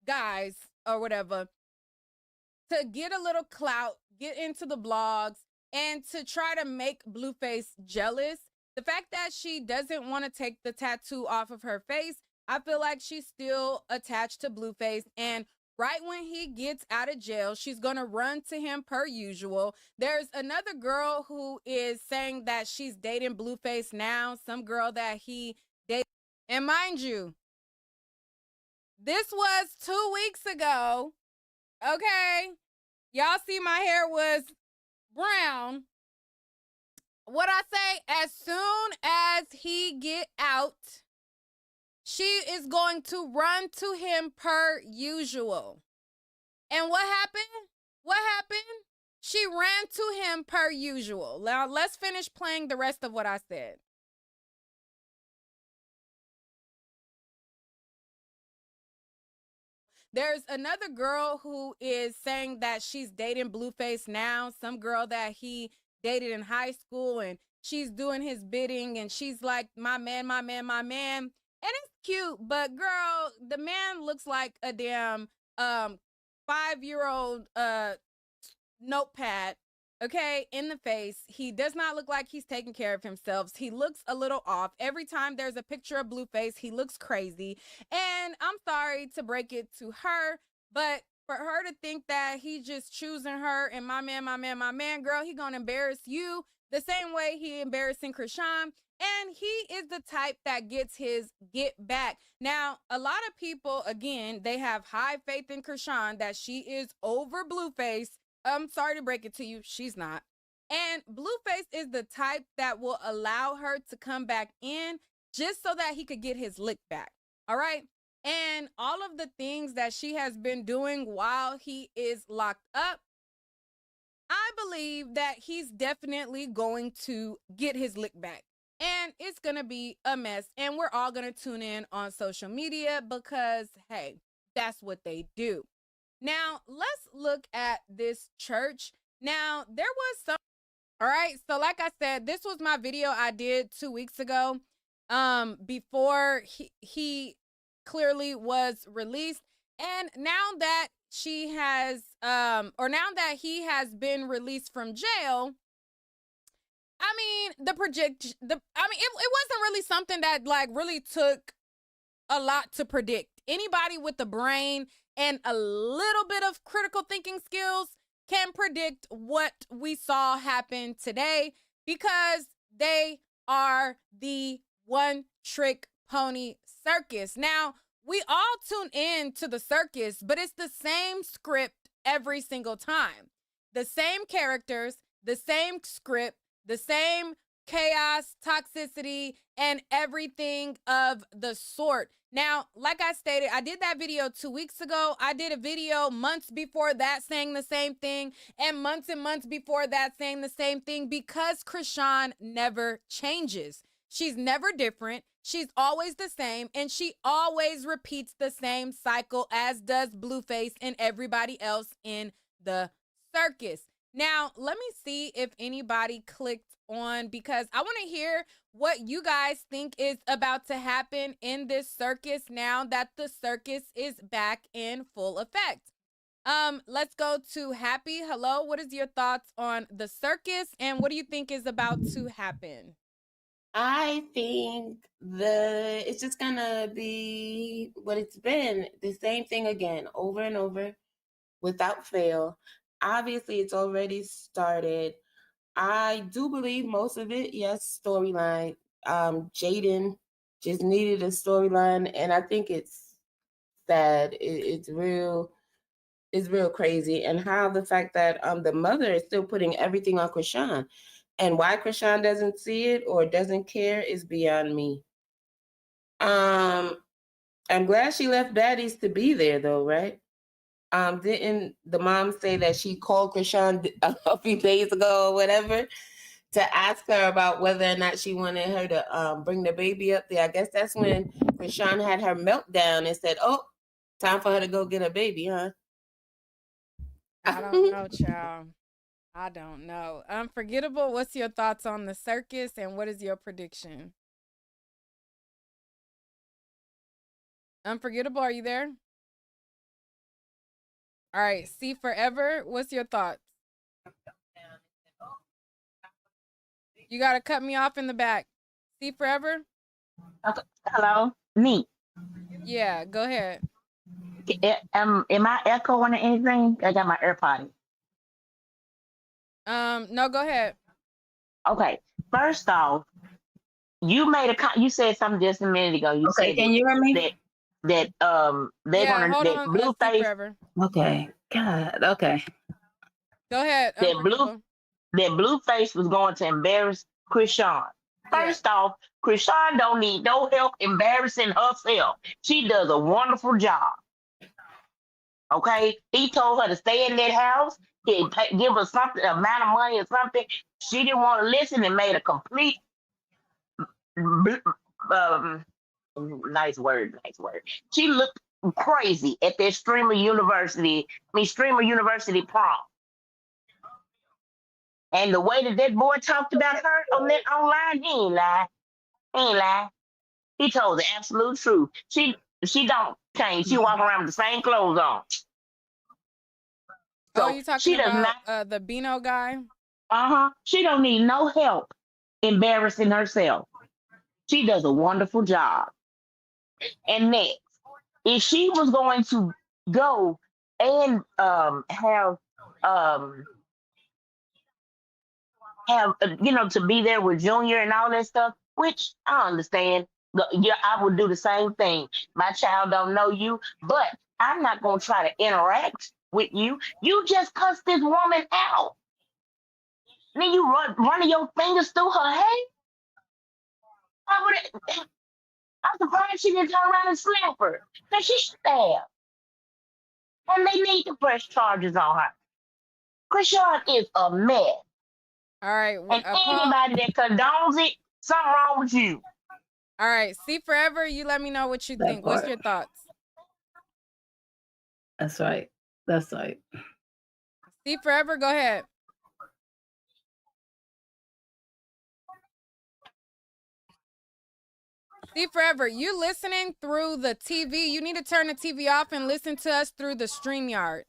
guys or whatever to get a little clout, get into the blogs, and to try to make Blueface jealous. The fact that she doesn't want to take the tattoo off of her face, I feel like she's still attached to Blueface, and right when he gets out of jail, she's going to run to him per usual. There's another girl who is saying that she's dating Blueface now, some girl that he dated. And mind you, this was 2 weeks ago. Okay? Y'all see my hair was brown. What I say, as soon as he get out, she is going to run to him per usual. And what happened? What happened? She ran to him per usual. Now, let's finish playing the rest of what I said. There's another girl who is saying that she's dating Blueface now, some girl that he dated in high school, and she's doing his bidding, and she's like, my man, my man, my man. And it's cute, but girl, the man looks like a damn 5-year-old notepad, okay, in the face. He does not look like he's taking care of himself. He looks a little off. Every time there's a picture of Blueface, he looks crazy. And I'm sorry to break it to her, but for her to think that he's just choosing her and my man, my man, my man, girl, he gonna embarrass you the same way he embarrassing Krishan. And he is the type that gets his get back. Now, a lot of people, again, they have high faith in Krishan that she is over Blueface. I'm sorry to break it to you, she's not. And Blueface is the type that will allow her to come back in just so that he could get his lick back. All right? And all of the things that she has been doing while he is locked up, I believe that he's definitely going to get his lick back. And it's going to be a mess. And we're all going to tune in on social media because, hey, that's what they do. Now, let's look at this church. Now, there was some... All right, so like I said, this was my video I did 2 weeks ago. Before he clearly was released. And now that she has, or now that he has been released from jail, I mean, it wasn't really something that like really took a lot to predict. Anybody with a brain and a little bit of critical thinking skills can predict what we saw happen today, because they are the one trick pony circus. Now, we all tune in to the circus, but it's the same script every single time. The same characters, the same script, the same chaos, toxicity, and everything of the sort. Now, like I stated, I did that video 2 weeks ago. I did a video months before that saying the same thing, and months before that saying the same thing, because Krishan never changes. She's never different. She's always the same, and she always repeats the same cycle, as does Blueface and everybody else in the circus. Now, let me see if anybody clicked on, because I want to hear what you guys think is about to happen in this circus now that the circus is back in full effect. Let's go to Happy. Hello, what is your thoughts on the circus, and what do you think is about to happen? I think it's just gonna be what it's been, the same thing again, over and over, without fail. Obviously, it's already started. I do believe most of it, yes, storyline. Jaden just needed a storyline, and I think it's sad. It's real crazy. And how the fact that the mother is still putting everything on Krishan, and why Krishan doesn't see it or doesn't care is beyond me. I'm glad she left Daddy's to be there though, right? Didn't the mom say that she called Krishan a few days ago or whatever to ask her about whether or not she wanted her to bring the baby up there? I guess that's when Krishan had her meltdown and said, "Oh, time for her to go get a baby, huh?" I don't know, child. I don't know. Unforgettable, what's your thoughts on the circus, and what is your prediction? Unforgettable, are you there? All right, see forever, what's your thoughts? You got to cut me off in the back. See forever? Okay. Hello, me. Yeah, go ahead. Am I echoing or anything? I got my AirPod. No, go ahead. Okay. First off, you said something just a minute ago. You Okay, said can you hear me? they're Yeah, gonna hold that on. See Blueface forever. Okay. God. Okay. Go ahead. that Unforgettable. Blueface was going to embarrass Krishan. First off, Krishan don't need no help embarrassing herself. She does a wonderful job. Okay, he told her to stay in that house. He'd give her something, amount of money or something. She didn't want to listen and made a complete, nice word. She looked crazy at that Streamer University prom. And the way that boy talked about her on that online, he ain't lie. He told the absolute truth. She don't change. She walk around with the same clothes on. So, So you talking she does about not. the Beano guy? She don't need no help embarrassing herself. She does a wonderful job. And next, if she was going to go and have to be there with Junior and all that stuff, which I understand. Yeah, I would do the same thing. My child don't know you, but I'm not gonna try to interact with you. You just cussed this woman out. Then you running your fingers through her head. I'm surprised she didn't turn around and slap her. Because she should have. And they need to press charges on her. Krishan is a mess. All right. And anybody that condones it, something wrong with you. All right. See forever, you let me know what you think. What's your thoughts? That's right. See forever, go ahead. See, Forever, you listening through the TV. You need to turn the TV off and listen to us through the StreamYard.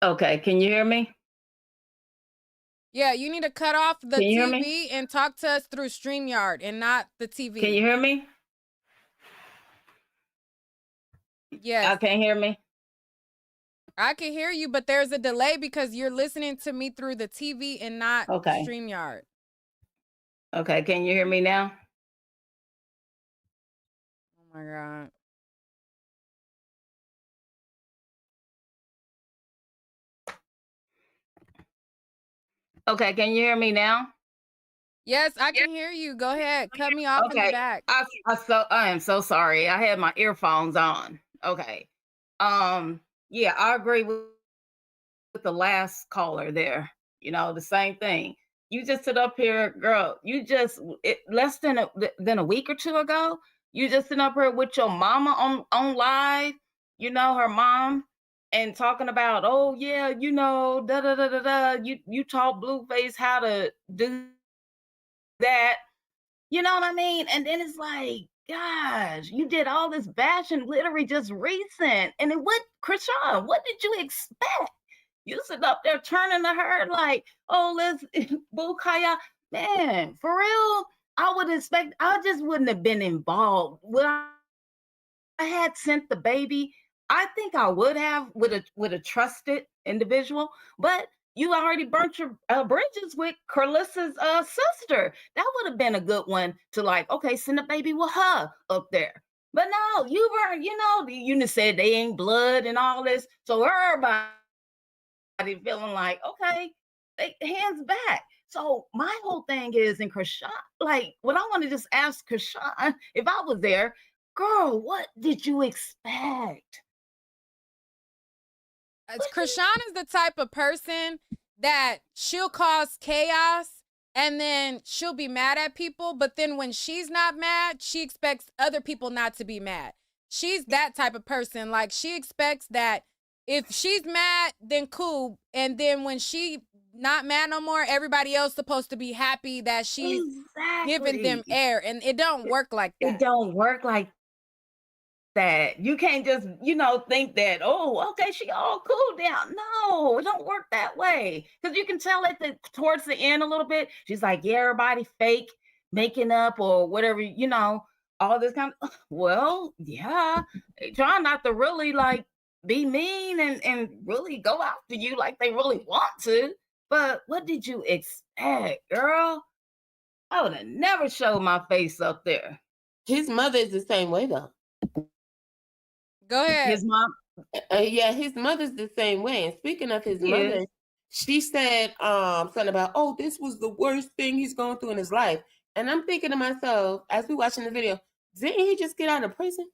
Okay, can you hear me? Yeah, you need to cut off the Can you hear me? TV and talk to us through StreamYard and not the TV. Can you hear me? Yes. I can't hear me. I can hear you, but there's a delay because you're listening to me through the TV and not Okay. StreamYard. Okay, can you hear me now? Oh my God. Okay, can you hear me now? Yes, I can hear you. Go ahead. Cut me off in the Okay. back. I am so sorry. I had my earphones on. Okay. Yeah, I agree with the last caller there. You know, the same thing. You just sit up here, girl. You just less than a week or two ago, you just sit up here with your mama on live. You know, her mom, and talking about, oh yeah, you know, da da da da da. You taught Blueface how to do that. You know what I mean? And then it's like, gosh, you did all this bashing literally just recent. And then what, Krishan, what did you expect? You sit up there turning to her like, oh, let's Bukaya. Man, for real, I just wouldn't have been involved. Would I had sent the baby? I think I would have with a trusted individual, but you already burnt your bridges with Carlissa's sister. That would have been a good one to like, okay, send the baby with her up there. But no, you were, you said they ain't blood and all this. So everybody feeling like, okay, they hands back. So my whole thing is in Krishan, like what I want to just ask Krishan, if I was there, girl, what did you expect? Krishan is the type of person that she'll cause chaos and then she'll be mad at people. But then when she's not mad, she expects other people not to be mad. She's that type of person. Like she expects that if she's mad, then cool. And then when she not mad no more, everybody else supposed to be happy that she's giving them air. And it don't work like that. It don't work like that. You can't just, think that, oh, okay, she all cool down. No, it don't work that way. Because you can tell towards the end a little bit, she's like, yeah, everybody fake making up or whatever, all this kind of, well, yeah, they try not to really like be mean and really go after you like they really want to. But what did you expect, girl? I would have never showed my face up there. His mother is the same way, though. Go ahead. His mom, yeah, his mother's the same way. And speaking of his mother, she said something about, oh, this was the worst thing he's going through in his life. And I'm thinking to myself, as we watching the video, didn't he just get out of prison?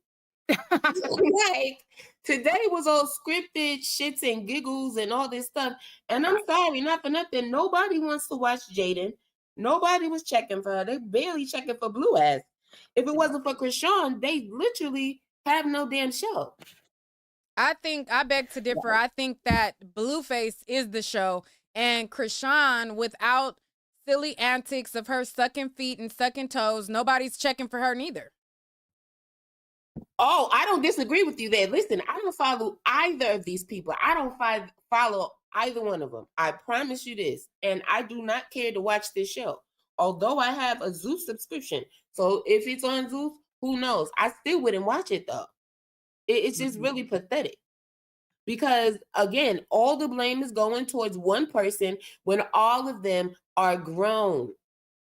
Like, today was all scripted shits and giggles and all this stuff. And I'm sorry, not for nothing. Nobody wants to watch Jaden. Nobody was checking for her. They barely checking for Blue ass. If it wasn't for Krishan, they literally have no damn show. I beg to differ. I think that Blueface is the show, and Krishan, without silly antics of her sucking feet and sucking toes, nobody's checking for her neither. Oh, I don't disagree with you there. Listen, I don't follow either of these people. I don't follow either one of them. I promise you this. And I do not care to watch this show. Although I have a Zeus subscription. So if it's on Zeus, who knows? I still wouldn't watch it though. It's just really pathetic. Because again, all the blame is going towards one person when all of them are grown.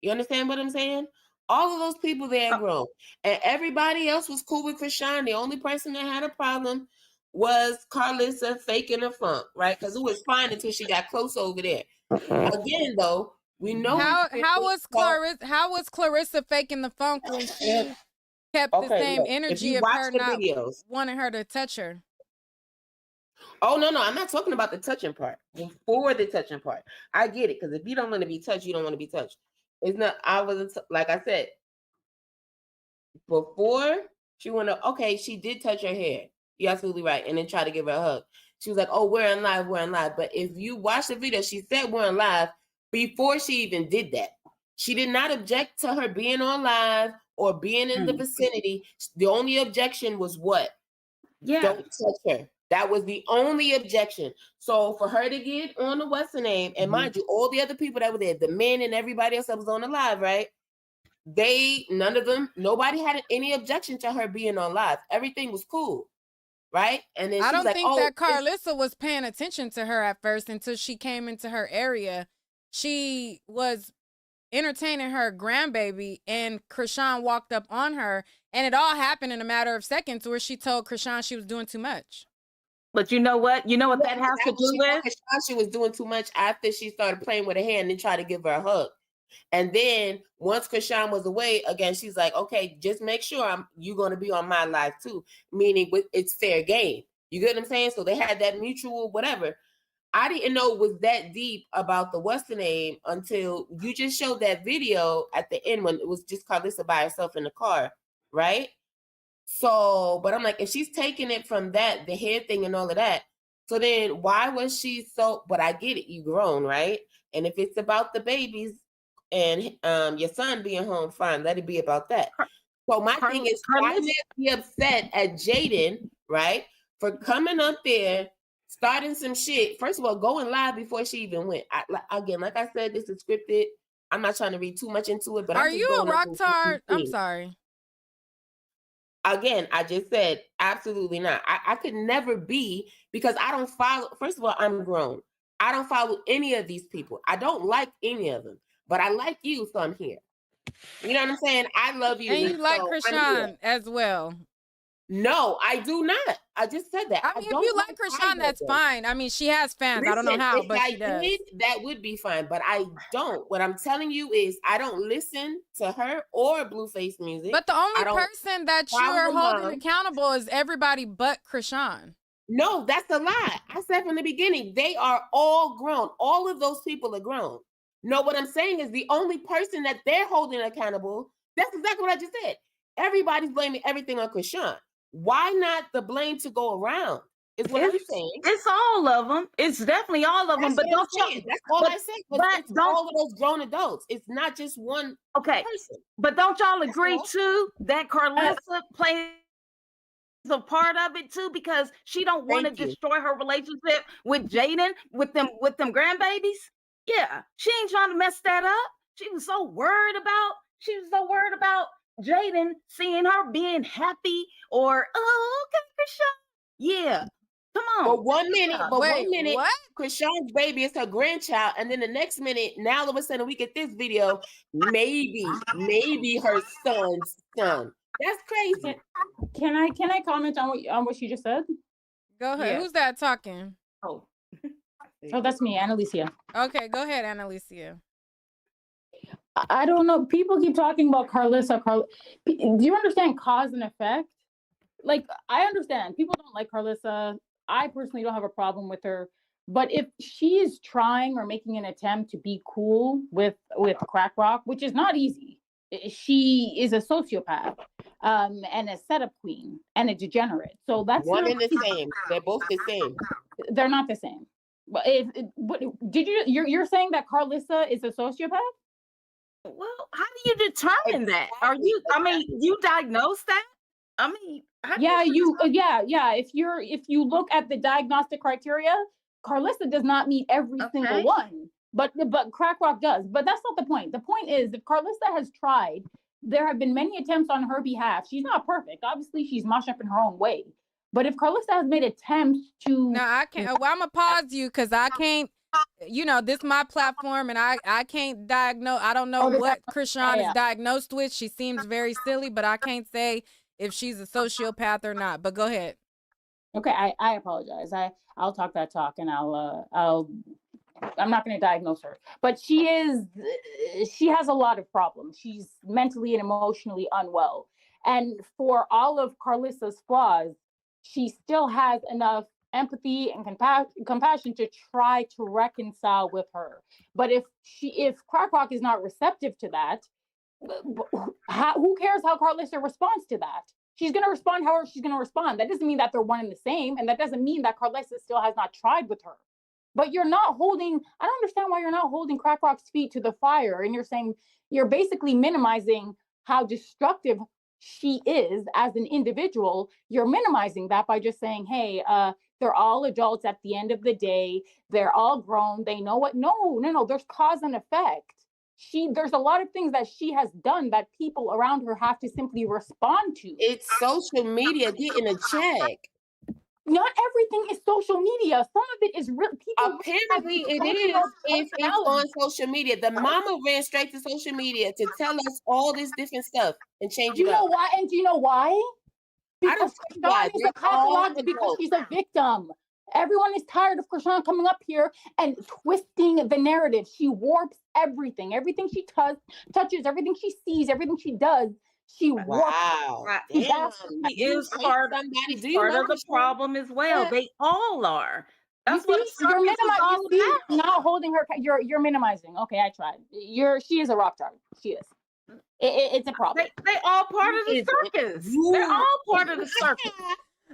You understand what I'm saying? All of those people there are grown. And everybody else was cool with Krishan. The only person that had a problem was Carlissa faking a funk, right? Because it was fine until she got close over there. Again, though, we know how was Clarissa faking the funk when she kept the same energy of her not wanting her to touch her? Oh, no, I'm not talking about the touching part. Before the touching part. I get it, because if you don't want to be touched, you don't want to be touched. It's not, like I said, before she went up, okay, she did touch her hair. You're absolutely right. And then try to give her a hug. She was like, oh, we're in live. But if you watch the video, she said we're in live before she even did that. She did not object to her being on live or being in the vicinity. The only objection was what? Yeah. Don't touch her. That was the only objection. So for her to get on the what's the name, and mind you, all the other people that were there, the men and everybody else that was on the live, right? None of them, nobody had any objection to her being on live. Everything was cool, right? And then I she's don't like, think oh, that Carlissa was paying attention to her at first until she came into her area. She was entertaining her grandbaby, and Krishan walked up on her, and it all happened in a matter of seconds where she told Krishan she was doing too much. But you know what? You know what that has to do with? She was doing too much after she started playing with her hand and tried to give her a hug. And then once Krishan was away again, she's like, okay, just make sure you're going to be on my live too. Meaning it's fair game. You get what I'm saying? So they had that mutual whatever. I didn't know it was that deep about the what's the name until you just showed that video at the end when it was just Carlissa by herself in the car, right? So, but I'm like, if she's taking it from that, the head thing and all of that, so then why was she so, but I get it, you grown, right? And if it's about the babies and your son being home, fine, let it be about that. So my thing is, why not be upset at Jaden, right? For coming up there, starting some shit. First of all, going live before she even went. Again, like I said, this is scripted. I'm not trying to read too much into it, but are you a rock tard? I'm sorry. Again, I just said absolutely not. I could never be, because I don't follow. First of all, I'm grown. I don't follow any of these people. I don't like any of them, but I like you, so I'm here. You know what I'm saying? I love you. And you like Krishan as well. No, I do not. I just said that. I mean, if you like Krishan, that's fine. I mean, she has fans. Listen, I don't know how, but she if does. I did, that would be fine, but I don't. What I'm telling you is I don't listen to her or Blueface music. But the only person that you're holding accountable is everybody but Krishan. No, that's a lie. I said from the beginning, they are all grown. All of those people are grown. No, what I'm saying is the only person that they're holding accountable, that's exactly what I just said. Everybody's blaming everything on Krishan. Why not the blame to go around? Is what I'm saying. It's all of them. It's definitely all of them. But don't you? That's all I said. But it's all of those grown adults. It's not just one person. But don't y'all agree too that Carlissa plays a part of it too, because she don't want to destroy her relationship with Jaden, with them grandbabies? Yeah, she ain't trying to mess that up. She was so worried about Jaden seeing her being happy, or Krishan. Yeah, come on. But one minute, Krishan's baby is her grandchild, and then the next minute, now all of a sudden we get this video, maybe her son's son. That's crazy. Can I comment on what she just said? Go ahead. Yeah. Who's that talking? Oh, that's me, Annalicia. Okay, go ahead, Annalicia. I don't know. People keep talking about Carlissa. Do you understand cause and effect? Like, I understand people don't like Carlissa. I personally don't have a problem with her. But if she is trying or making an attempt to be cool with Crack Rock, which is not easy, she is a sociopath, and a setup queen and a degenerate. So that's one and the same. They're both the same. They're not the same. But you're saying that Carlissa is a sociopath? Well, how do you determine that? You diagnose that? I mean, if you look at the diagnostic criteria, Carlissa does not meet every single one. But Crack Rock does. But that's not the point. The point is, if Carlissa has tried, there have been many attempts on her behalf. She's not perfect. Obviously, she's mashed up in her own way. But if Carlissa has made attempts to... No, I can't. Well, I'm going to pause you because I can't... this is my platform, and I can't diagnose. I don't know what Krishan is diagnosed with. She seems very silly, but I can't say if she's a sociopath or not. But go ahead. Okay, I apologize. I'll talk that talk, and I'm not going to diagnose her, but she has a lot of problems. She's mentally and emotionally unwell. And for all of Carlissa's flaws, she still has enough empathy and compassion to try to reconcile with her. But if Crack Rock is not receptive to that, who cares how Carlissa responds to that? She's going to respond however she's going to respond. That doesn't mean that they're one and the same. And that doesn't mean that Carlissa still has not tried with her. But you're not holding, I don't understand why you're not holding Crack Rock's feet to the fire. And you're saying, you're basically minimizing how destructive she is as an individual. You're minimizing that by just saying, hey, they're all adults at the end of the day. They're all grown. They know what, no, there's cause and effect. There's a lot of things that she has done that people around her have to simply respond to. It's social media getting a check. Not everything is social media. Some of it is real. People apparently it is if it's on social media. The mama ran straight to social media to tell us all this different stuff and change it up. You know up. why? And do you know why? Because Krishan is a pathologic because she's a victim. Everyone is tired of Krishan coming up here and twisting the narrative. She warps everything. Everything she touches, everything she sees, everything she does. She warps. Wow. She is part of the problem as well. They all are. That's what you're minimizing. Not holding her. You're minimizing. Okay, I tried. She is a rock star. She is. It's a problem. They all part of the circus. They're all part of the circus.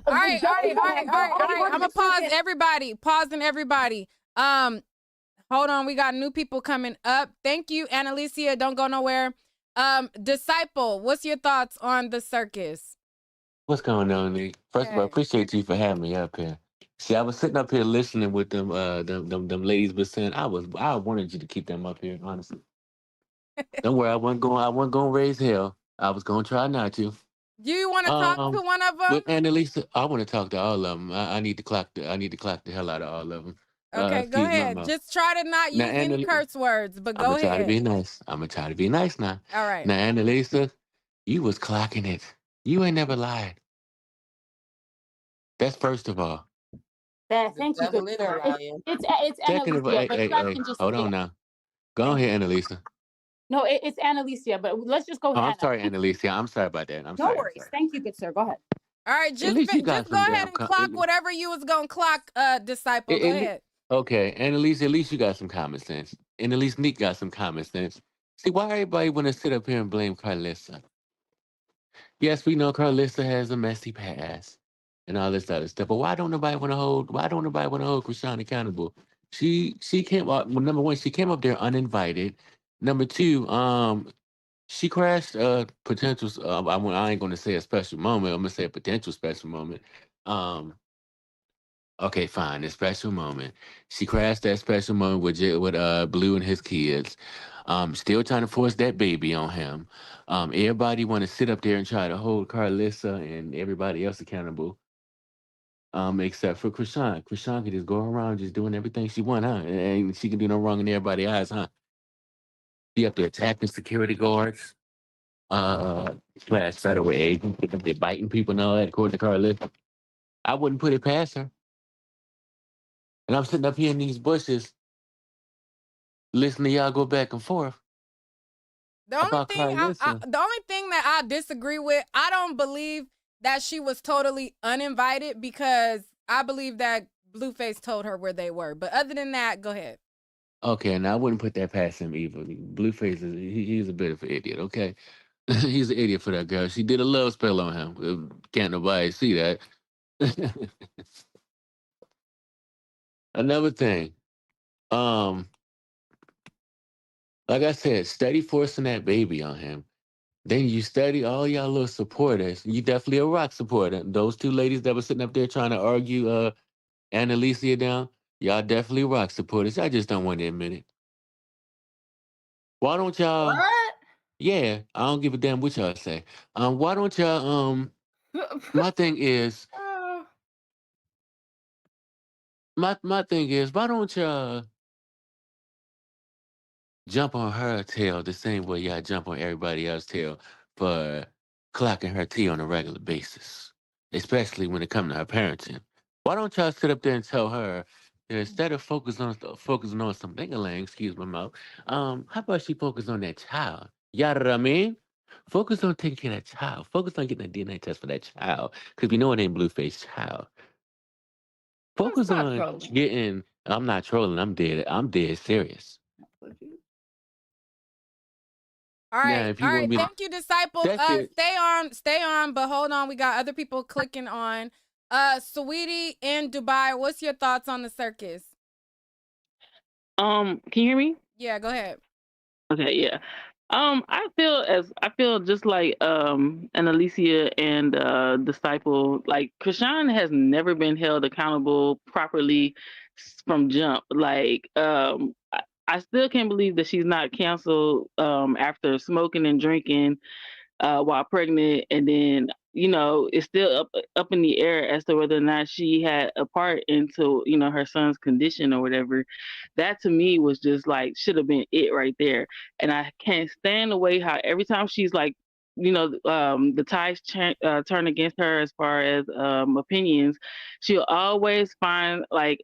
All right. I'm gonna pause everybody. Pausing everybody. Hold on. We got new people coming up. Thank you, Annalicia. Don't go nowhere. Disciple, what's your thoughts on the circus? What's going on, Nick? First of all, I appreciate you for having me up here. See, I was sitting up here listening with them ladies was saying I wanted you to keep them up here, honestly. Don't worry, I wasn't going to raise hell. I was going to try not to. Do you want to talk to one of them? With Annalisa, I want to talk to all of them. I need to clock the hell out of all of them. Okay, go ahead. Just try to not use any curse words, but go ahead. I'm gonna try to be nice. I'm gonna try to be nice now. All right. Now, Annalisa, you was clocking it. You ain't never lied. That's first of all. Thank you, good sir. It's Second of all, hey, hold on now. Go ahead, Annalisa. No, it's Annalicia, but let's just go ahead. I'm sorry, Annalicia. I'm sorry about that. No worries. Thank you, good sir. Go ahead. All right, just go ahead and clock whatever you was gonna clock, Disciple. Go ahead. Okay, Annalisa, at least you got some common sense. And at least Nick got some common sense. See, why everybody want to sit up here and blame Carlissa? Yes, we know Carlissa has a messy past and all this other stuff, but why don't nobody want to hold Krishan accountable? She came up, well, number one, she came up there uninvited. Number two, she crashed a potential, I ain't going to say a special moment, I'm going to say a potential special moment. Okay, fine. A special moment. She crashed that special moment with Blue and his kids. Still trying to force that baby on him. Everybody want to sit up there and try to hold Carlissa and everybody else accountable. Except for Krishan. Krishan can just go around just doing everything she want, huh? And she can do no wrong in everybody's eyes, huh? She up there attacking security guards. Slash federal agents. They're biting people and all that, according to Carlissa. I wouldn't put it past her. And I'm sitting up here in these bushes, listening to y'all go back and forth. The only thing that I disagree with, I don't believe that she was totally uninvited because I believe that Blueface told her where they were. But other than that, go ahead. Okay, and I wouldn't put that past him either. Blueface he's a bit of an idiot. Okay, he's an idiot for that girl. She did a love spell on him. Can't nobody see that. Another thing, like I said, steady forcing that baby on him. Then you study all y'all little supporters. You definitely a rock supporter. Those two ladies that were sitting up there trying to argue Annalicia down, y'all definitely rock supporters. I just don't want to admit it. Why don't y'all? What? Yeah, I don't give a damn what y'all say. Why don't y'all? My thing is, my thing is, why don't y'all jump on her tail the same way y'all jump on everybody else's tail for clocking her tea on a regular basis, especially when it comes to her parenting? Why don't y'all sit up there and tell her that instead of focusing on some ding-a-lang, excuse my mouth, how about she focus on that child? You know what I mean? Focus on taking care of that child. Focus on getting a DNA test for that child, because we know it ain't Blueface child. Focus on getting. I'm not trolling. I'm dead serious. All right, now, if you want me thank you, Disciple. Stay on, but hold on. We got other people clicking on. Sweetie in Dubai, what's your thoughts on the circus? Can you hear me? Yeah, go ahead. Okay, yeah. I feel just like Annalicia and Disciple, like Krishan has never been held accountable properly from jump. Like I still can't believe that she's not canceled after smoking and drinking while pregnant, and then it's still up in the air as to whether or not she had a part into her son's condition or whatever. That to me was just like should have been it right there. And I can't stand the way how every time she's like the tides turn against her as far as opinions, she'll always find like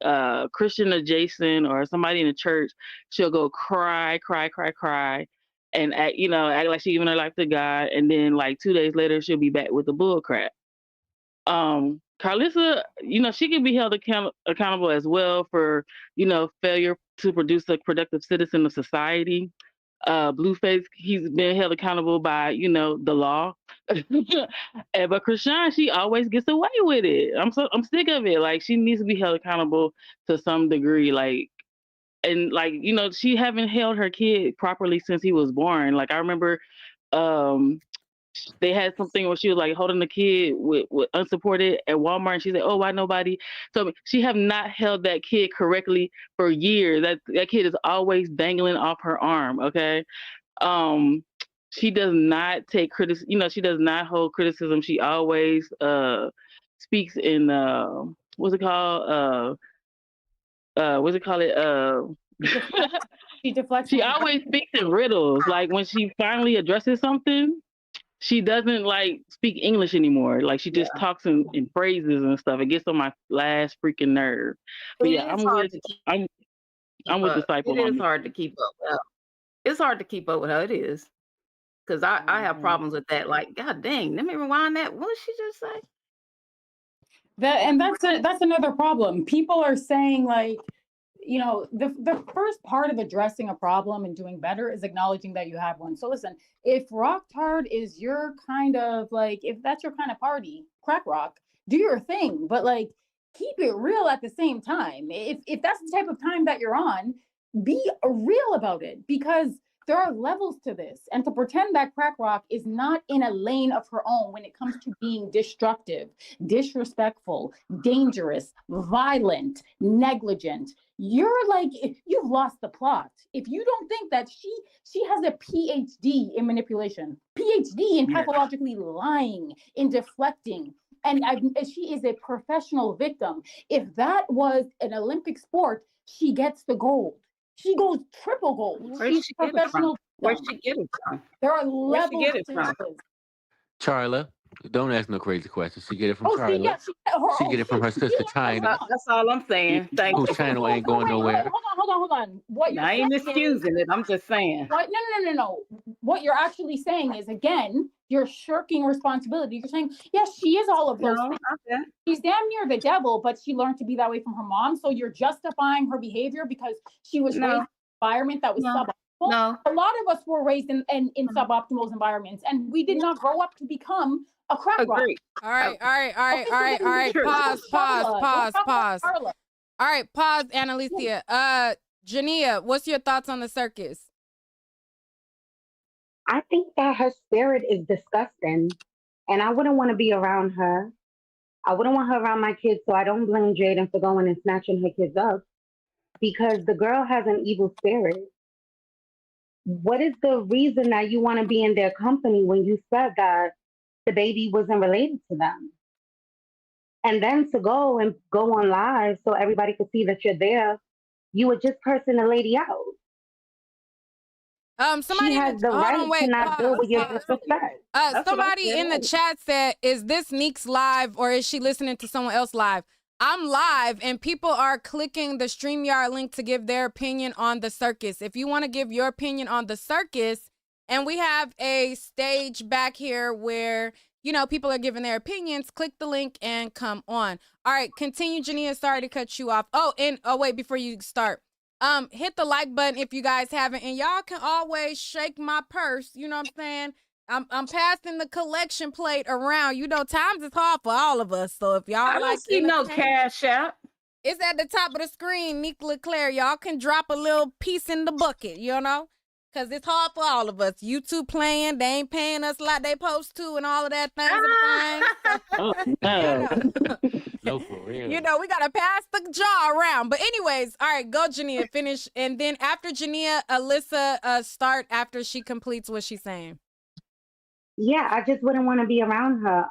Christian adjacent or somebody in the church. She'll go cry, cry, cry, cry, and act like she giving her life to God, and then like 2 days later she'll be back with the bull crap. Carlissa, she can be held accountable as well for failure to produce a productive citizen of society. Blueface, he's been held accountable by the law. But Krishan, she always gets away with it. I'm sick of it. Like she needs to be held accountable to some degree. Like and like she haven't held her kid properly since he was born. Like I remember they had something where she was like holding the kid with unsupported at Walmart, and she said, "Oh, why nobody?" So she have not held that kid correctly for years. That kid is always dangling off her arm. Okay, she does not take criticism. She does not hold criticism. She always speaks in what's it called? What's it called? She deflects. She always speaks in riddles. Like when she finally addresses something, she doesn't like speak English anymore. Like she just talks in phrases and stuff. It gets on my last freaking nerve. But yeah, I'm with Disciple. It is hard to keep up with her. It's hard to keep up with her. It is. Because I have problems with that. Like, God dang, let me rewind that. What did she just say? That's another problem. People are saying like, the first part of addressing a problem and doing better is acknowledging that you have one. So listen, if rock hard is your kind of like, if that's your kind of party, crack rock, do your thing, but like keep it real at the same time. If that's the type of time that you're on, be real about it, because there are levels to this. And to pretend that crack rock is not in a lane of her own when it comes to being destructive, disrespectful, dangerous, violent, negligent, you're like, you've lost the plot. If you don't think that she has a PhD in manipulation, PhD in pathologically lying, in deflecting, and she is a professional victim. If that was an Olympic sport, she gets the gold. She goes triple gold. She's professional. Where'd she get it from? There are levels Where'd she get it to from? this. Charla, don't ask no crazy questions. She get it from Oh, Charla. see, yeah, She get it from her sister China. That's all I'm saying. Thank Whose you. channel ain't going nowhere. Hold on. What you're I ain't saying excusing it. I'm just saying. What? No. What you're actually saying is, again, you're shirking responsibility. You're saying, yes, she is all of those things. Okay. She's damn near the devil, but she learned to be that way from her mom. So you're justifying her behavior because she was raised in an environment that was suboptimal. No. A lot of us were raised in suboptimal environments, and we did not grow up to become a crack rock. All right. Pause. All right, pause, Annalicia. Jania, what's your thoughts on the circus? I think that her spirit is disgusting, and I wouldn't want to be around her. I wouldn't want her around my kids, so I don't blame Jaden for going and snatching her kids up, because the girl has an evil spirit. What is the reason that you want to be in their company when you said that the baby wasn't related to them? And then to go on live so everybody could see that you're there, you were just cursing the lady out. Somebody she has the right to not deal with your disrespect. Somebody in the chat said, "Is this Neek's live or is she listening to someone else live?" I'm live, and people are clicking the StreamYard link to give their opinion on the circus. If you want to give your opinion on the circus, and we have a stage back here where people are giving their opinions, click the link and come on. All right, continue, Jania. Sorry to cut you off. Oh, wait, before you start. Hit the like button if you guys haven't, and y'all can always shake my purse. You know what I'm saying? I'm passing the collection plate around. Times is hard for all of us. So if y'all I don't see no cash out. It's at the top of the screen, niquelaclaire. Y'all can drop a little piece in the bucket, you know? Because it's hard for all of us. YouTube playing, they ain't paying us like they supposed to and all of that things Oh, you no. know. No, for real. You know, we got to pass the jar around. But anyways, all right, go, Jania, finish. And then after Jania, Alyssa start after she completes what she's saying. Yeah, I just wouldn't want to be around her.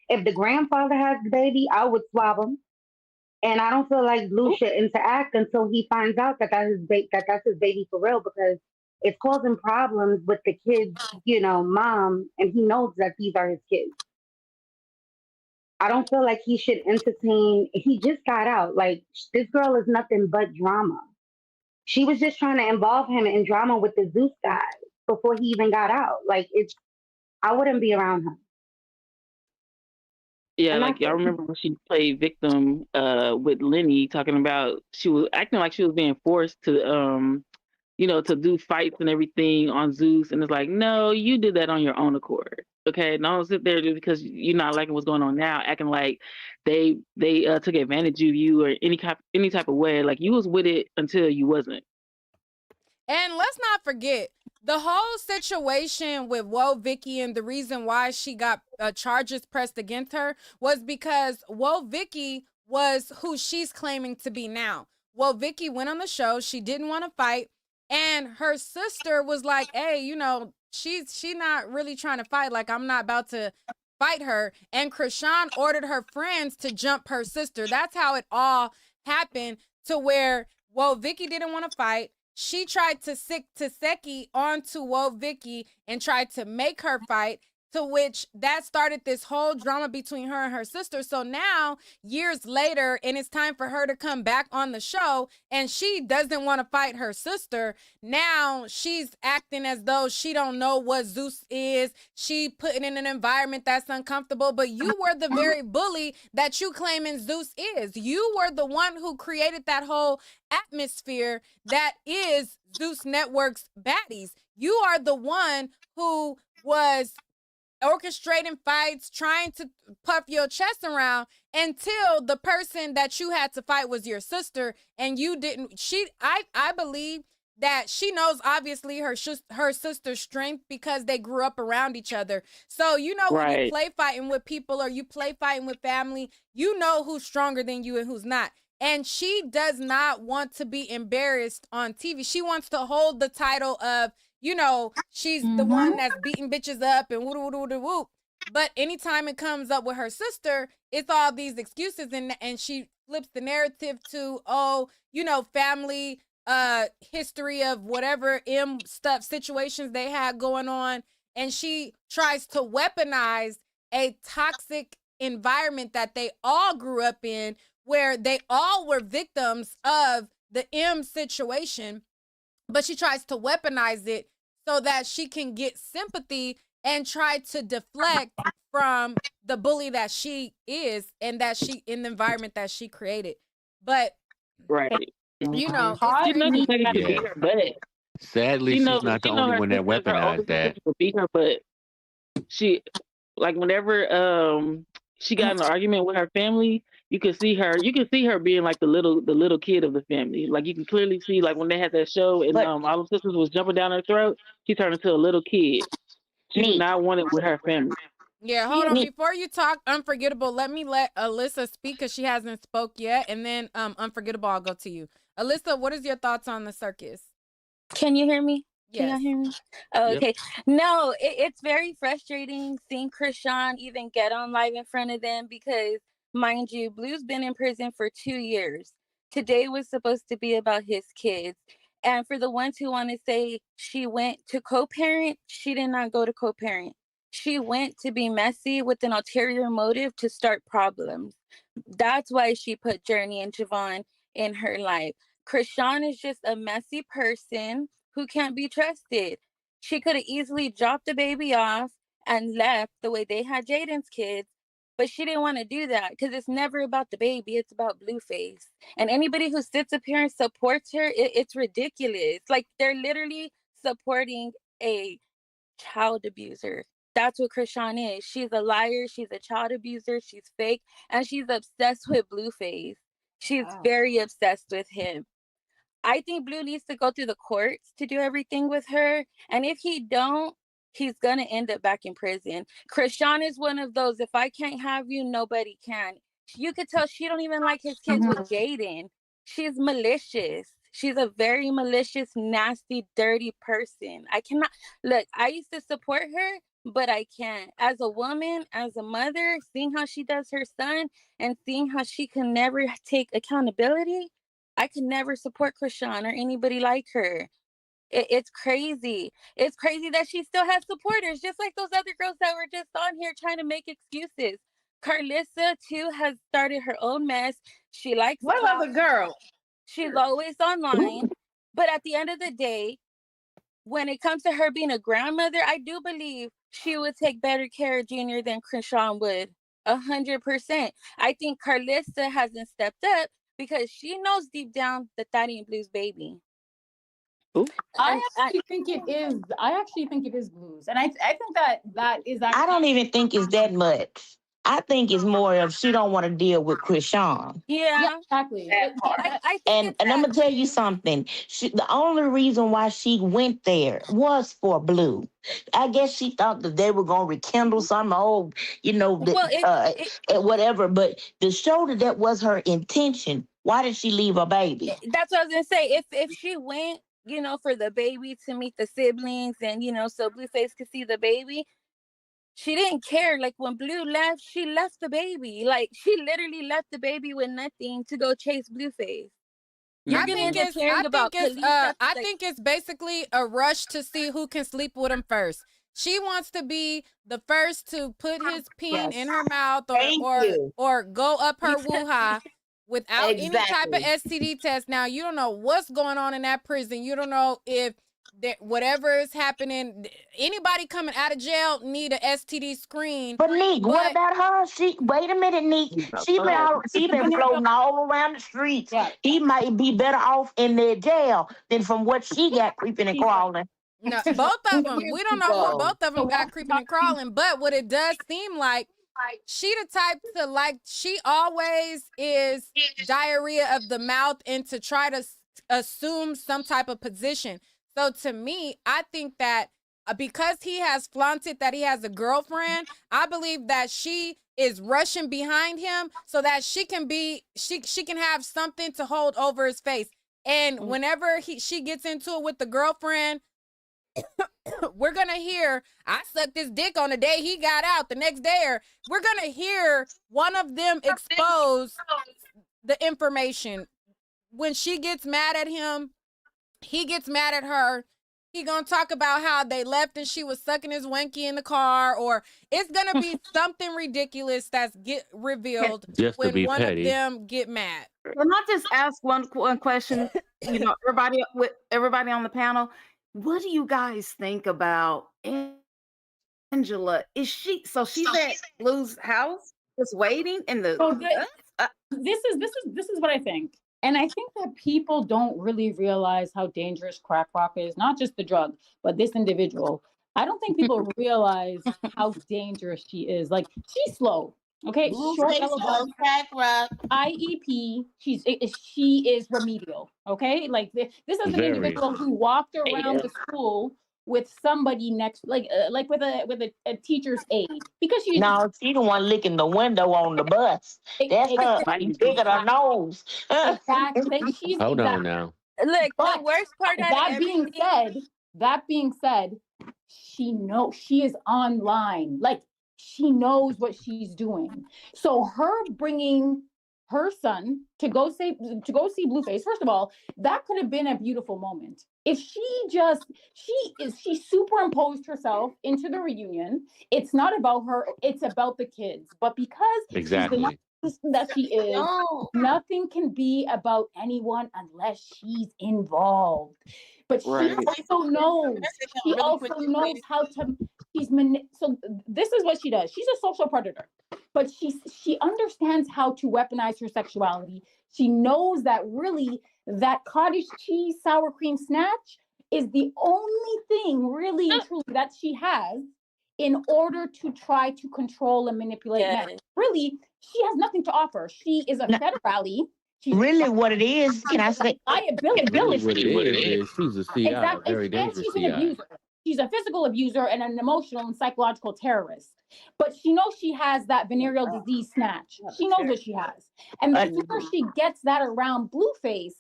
If the grandfather has the baby, I would swab him. And I don't feel like Blue should interact until he finds out that that's his baby for real, because it's causing problems with the kid's, mom, and he knows that these are his kids. I don't feel like he should entertain. He just got out. Like, this girl is nothing but drama. She was just trying to involve him in drama with the Zeus guy before he even got out. Like, I wouldn't be around her. Yeah, And like that's y'all it. remember when she played victim with Lenny, talking about she was acting like she was being forced to to do fights and everything on Zeus, and it's like, no, you did that on your own accord. Okay, don't sit there just because you're not liking what's going on now, acting like they took advantage of you or any type of way. Like, you was with it until you wasn't. And let's not forget the whole situation with Woe Vicky, and the reason why she got charges pressed against her was because Woe Vicky was who she's claiming to be now. Woe Vicky went on the show. She didn't want to fight. And her sister was like, hey, she not really trying to fight. Like, I'm not about to fight her. And Krishan ordered her friends to jump her sister. That's how it all happened, to where Woe Vicky didn't want to fight. She tried to sick Taseki onto Woe Vicky and tried to make her fight, to which that started this whole drama between her and her sister. So now, years later, and it's time for her to come back on the show, and she doesn't want to fight her sister. Now she's acting as though she don't know what Zeus is. She putting in an environment that's uncomfortable, but you were the very bully that you claiming Zeus is. You were the one who created that whole atmosphere that is Zeus Network's baddies. You are the one who was orchestrating fights, trying to puff your chest around, until the person that you had to fight was your sister, and you didn't. I believe that she knows, obviously, her sister's strength, because they grew up around each other. So when you play fighting with people or you play fighting with family, you know who's stronger than you and who's not. And she does not want to be embarrassed on TV. She wants to hold the title of, she's the one that's beating bitches up and woo. But anytime it comes up with her sister, it's all these excuses, and she flips the narrative to, family history of whatever situations they had going on, and she tries to weaponize a toxic environment that they all grew up in, where they all were victims of the M situation, but she tries to weaponize it so that she can get sympathy and try to deflect from the bully that she is, and that she in the environment that she created. But She it's knows crazy. Taseki could beat her butt. Sadly, she's not the only one that weaponized that. Could beat her, but she, like, whenever she got in an argument with her family, you can see her being like the little kid of the family. Like, you can clearly see, like, when they had that show and all the sisters was jumping down her throat, she turned into a little kid. She did not want it with her family. Yeah, hold on. Before you talk Unforgettable, let Alyssa speak, because she hasn't spoke yet, and then Unforgettable, I'll go to you. Alyssa, what is your thoughts on the circus? Can you hear me? Can Yes. y'all hear me? Oh, Yep. okay. No, it's very frustrating seeing Krishan even get on live in front of them, because, mind you, Blue's been in prison for 2 years. Today was supposed to be about his kids. And for the ones who want to say she went to co-parent, she did not go to co-parent. She went to be messy with an ulterior motive to start problems. That's why she put Journey and Javon in her life. Krishan is just a messy person who can't be trusted. She could have easily dropped the baby off and left the way they had Jaden's kids, but she didn't want to do that, because it's never about the baby, it's about Blueface. And anybody who sits up here and supports her, it's ridiculous. Like, they're literally supporting a child abuser. That's what Krishan is. She's a liar, she's a child abuser, she's fake, and she's obsessed with Blueface. She's very obsessed with him. I think Blue needs to go through the courts to do everything with her. And if he don't, he's going to end up back in prison. Krishan is one of those, if I can't have you, nobody can. You could tell she don't even like his kids with Jaden. She's malicious. She's a very malicious, nasty, dirty person. I cannot, look, I used to support her, but I can't. As a woman, as a mother, seeing how she does her son and seeing how she can never take accountability, I could never support Krishan or anybody like her. It's crazy. It's crazy that she still has supporters, just like those other girls that were just on here trying to make excuses. Carlissa, too, has started her own mess. She likes What other girl? She's always online. But at the end of the day, when it comes to her being a grandmother, I do believe she would take better care of Junior than Krishan would. 100%. I think Carlissa hasn't stepped up because she knows deep down that that ain't Blue's baby. I actually think it is. I actually think it is Blue's, and I think that is. Actually, I don't even think it's that much. I think it's more of she don't want to deal with Krishan. Yeah, exactly. I And I'm gonna tell you something. The only reason why she went there was for Blue. I guess she thought that they were gonna rekindle some old, whatever. But to show that was her intention, why did she leave her baby? That's what I was gonna say. If she went, for the baby to meet the siblings and so Blueface could see the baby, she didn't care. Like when Blue left, she left the baby. Like she literally left the baby with nothing to go chase Blueface. I think it's basically a rush to see who can sleep with him first. She wants to be the first to put his peen in her mouth or go up her woo-ha without any type of STD test. Now, you don't know what's going on in that prison. You don't know if whatever is happening, anybody coming out of jail need a STD screen. But Nick, what about her? Wait a minute, Nick. She been floating all around the streets. Yeah. He might be better off in their jail than from what she got creeping and crawling. No, both of them. We don't know what both of them got creeping and crawling, but what it does seem like, she the type to she always is diarrhea of the mouth and to try to assume some type of position. So to me, I think that because he has flaunted that he has a girlfriend, I believe that she is rushing behind him so that she can have something to hold over his face. And whenever she gets into it with the girlfriend, we're going to hear, I sucked his dick on the day he got out, the next day, or we're going to hear one of them expose the information. When she gets mad at him, he gets mad at her. He gonna talk about how they left and she was sucking his wanky in the car, or it's gonna be something ridiculous that's get revealed when one of them get mad. Can I just ask one question? Everybody on the panel, what do you guys think about Angela? She's at Blue's house, just waiting in the. This is what I think. And I think that people don't really realize how dangerous crack rock is, not just the drug, but this individual. I don't think people realize how dangerous she is. Like, she's slow, okay? Short yellow blood, crack rock, IEP. She is remedial, okay? Like this is an individual who walked around the school with somebody next, like with a teacher's aide, because she the one licking the window on the bus. That's her. Big at her nose. Exactly. Hold on now. Look, the worst part of that being said, she is online. Like, she knows what she's doing. So her bringing her son to go see Blueface, first of all, that could have been a beautiful moment. If she superimposed herself into the reunion. It's not about her, it's about the kids. But because exactly that she is, nothing can be about anyone unless she's involved. But she also knows. She also knows how to. So this is what she does. She's a social predator, but she understands how to weaponize her sexuality. She knows that really that cottage cheese sour cream snatch is the only thing really and truly that she has in order to try to control and manipulate men. Really, she has nothing to offer. She is a federale. Really, what it is? Can I say? Liability. Really, what it is she's a CI, a Exactly. very And dangerous she's an CI. abuser. She's a physical abuser and an emotional and psychological terrorist. But she knows she has that venereal disease snatch. She knows what she has. And the sooner she gets that around Blueface,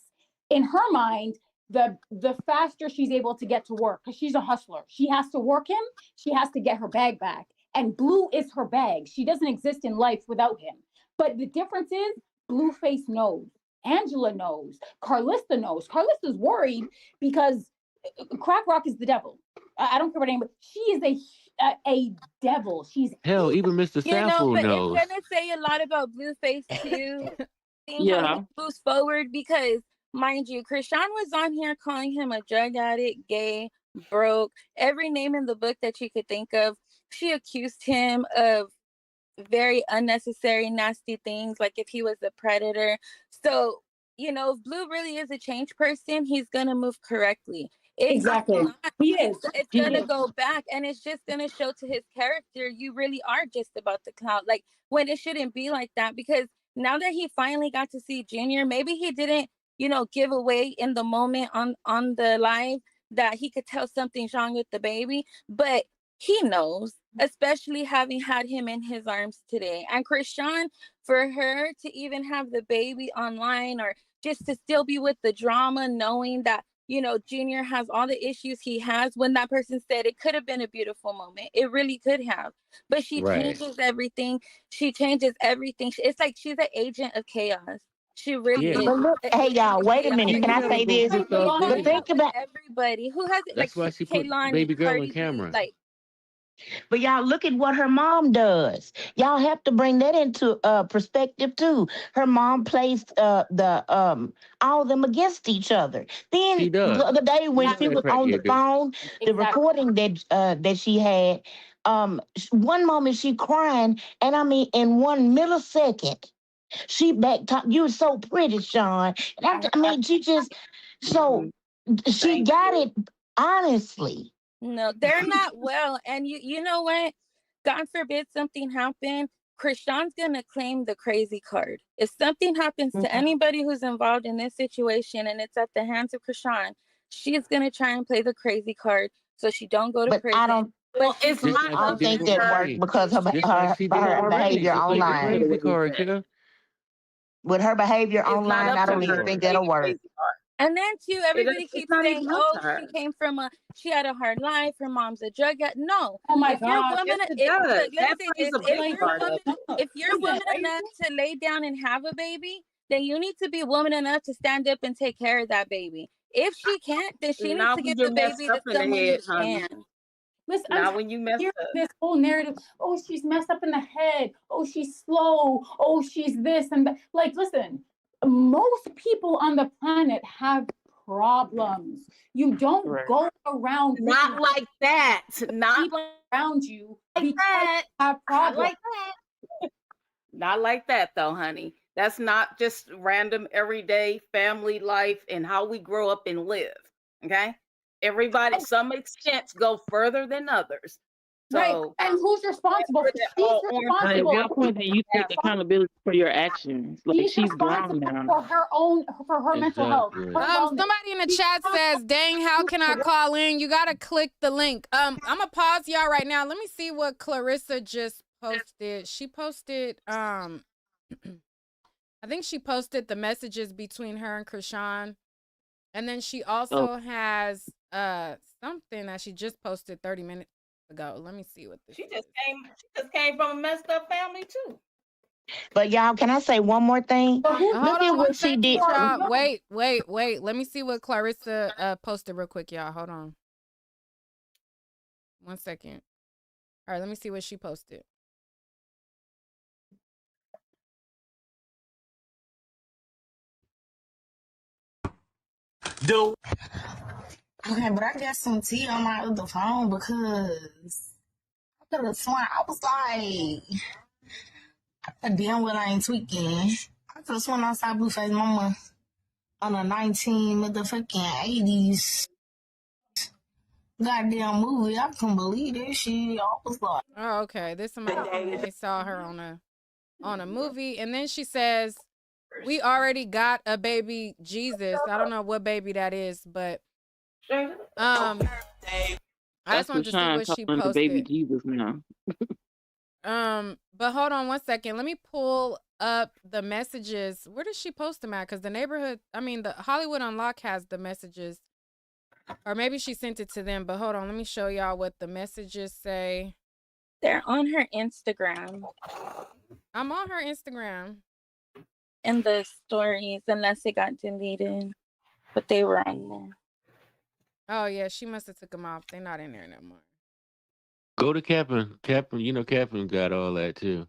in her mind, the faster she's able to get to work, because she's a hustler. She has to work him. She has to get her bag back. And Blue is her bag. She doesn't exist in life without him. But the difference is Blueface knows. Angela knows. Carlista knows. Carlista's worried because Crack Rock is the devil. I don't care what anybody. She is a devil. She's Hell, even Mr. You know, Sample but knows. it's gonna say a lot about Blueface too. Seeing how Yeah. he moves forward, because mind you, Krishan was on here calling him a drug addict, gay, broke, every name in the book that you could think of. She accused him of very unnecessary, nasty things, like if he was a predator. So, you know, if Blue really is a change person, he's gonna move correctly. If Exactly. not, He is. it's He gonna is. go back, and it's just gonna show to his character you really are just about the clout. Like, when it shouldn't be like that, because now that he finally got to see Junior, maybe he didn't, you know, give away in the moment on the live that he could tell something's wrong with the baby, but he knows, especially having had him in his arms today. And Krishan, for her to even have the baby online, or just to still be with the drama, knowing that, you know, Junior has all the issues he has, when that person said it could have been a beautiful moment. It really could have. But she Right. changes everything. She changes everything. It's like she's an agent of chaos. She really Yeah. is. But look, hey y'all, wait a minute. She Can I never say gonna this? piss Like off But Diddy. think about everybody who has it, like That's why she put Kaylani, baby girl Cardi in B, camera. like But y'all look at what her mom does. Y'all have to bring that into perspective too. Her mom placed the all of them against each other. Then She the does. other day when She she let a was on the crackhead do. phone, the Exactly. recording that she had, one moment she crying, and I mean in 1 millisecond, she back talk. You so pretty, Sean. And I mean, she just so she Thank got you. it honestly. no, they're not well. And you know what? God forbid something happen. Krishan's gonna claim the crazy card. If something happens to anybody who's involved in this situation and it's at the hands of Krishan, she's gonna try and play the crazy card so she don't go to But I prison. don't. Well, But it's she's Just my like I she don't did think with that her. worked Ray. because Just like she did her with Ray. behavior She played the online. crazy card, kiddo. With her behavior It's not online, up I to don't even her to think play that'll the work. crazy part. And then too, everybody It's keeps not saying, even up "Oh, to her. she had a hard life. Her mom's a drug addict." No, Oh my if you're a God. woman, Yes, it does. look, let me That say plays this: a big Like, part of it. if you're listen, woman enough to lay down and have a baby, then you need to be woman enough to stand up and take care of that baby. If she can't, then she needs Not to when give you're the messed baby up to in the someone head, who honey. can. listen, I'm Not when you messed hearing up. this whole narrative. Oh, she's messed up in the head. Oh, she's slow. Oh, she's this and that. Like, listen, most people on the planet have problems. You don't Right. go around Not like that. Not people around you like because that. you have Not problems. like that. Not like that, though, honey. That's not just random everyday family life and how we grow up and live. Okay? Everybody, some extents go further than others. Right. So And who's responsible? put that She's all orange But at responsible. what point do you take accountability for your actions? Like She's she's grown responsible now. for her mental health. Exactly. Her wellness. Somebody in the chat says, "Dang, how can I call in?" You gotta click the link. I'm gonna pause y'all right now. Let me see what Clarissa just posted. She posted, I think she posted the messages between her and Krishan, and then she also has something that she just posted 30 minutes ago. Let me see what this. She just came from a messed up family too. But y'all, can I say one more thing? Hold Look on at one what she second, did. y'all. Wait. Let me see what Clarissa posted real quick, y'all. Hold on. 1 second. All right, let me see what she posted. Do. Okay, but I got some tea on my other phone because I could have sworn I was like, I damn well I ain't tweaking. I could have sworn I saw Blueface Mama on a 19 motherfucking 80s goddamn movie. I couldn't believe this shit. I was like, Oh, okay. This somebody saying they saw her on a movie, and then she says, We already got a baby Jesus. I don't know what baby that is, but I That's just wanted to see Krishan what she calling the baby posted. Jesus now. But hold on one second. Let me pull up the messages. Where did she post them at? Because the Hollywood Unlocked has the messages. Or maybe she sent it to them, but hold on. Let me show y'all what the messages say. They're on her Instagram. I'm on her Instagram. And the stories, unless it got deleted. But they were on there. Oh, yeah, she must have took them off. They're not in there no more. Go to Captain. Captain got all that too.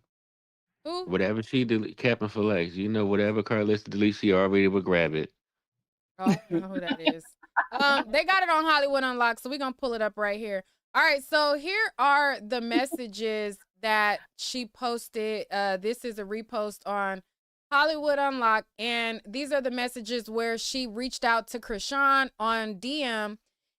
Who? Whatever she delete, Captain Flex. Whatever Carlista deletes, she already will grab it. Oh, I don't know who that is. They got it on Hollywood Unlocked, so we're gonna pull it up right here. All right, so here are the messages that she posted. This is a repost on Hollywood Unlocked, and these are the messages where she reached out to Krishan on DM,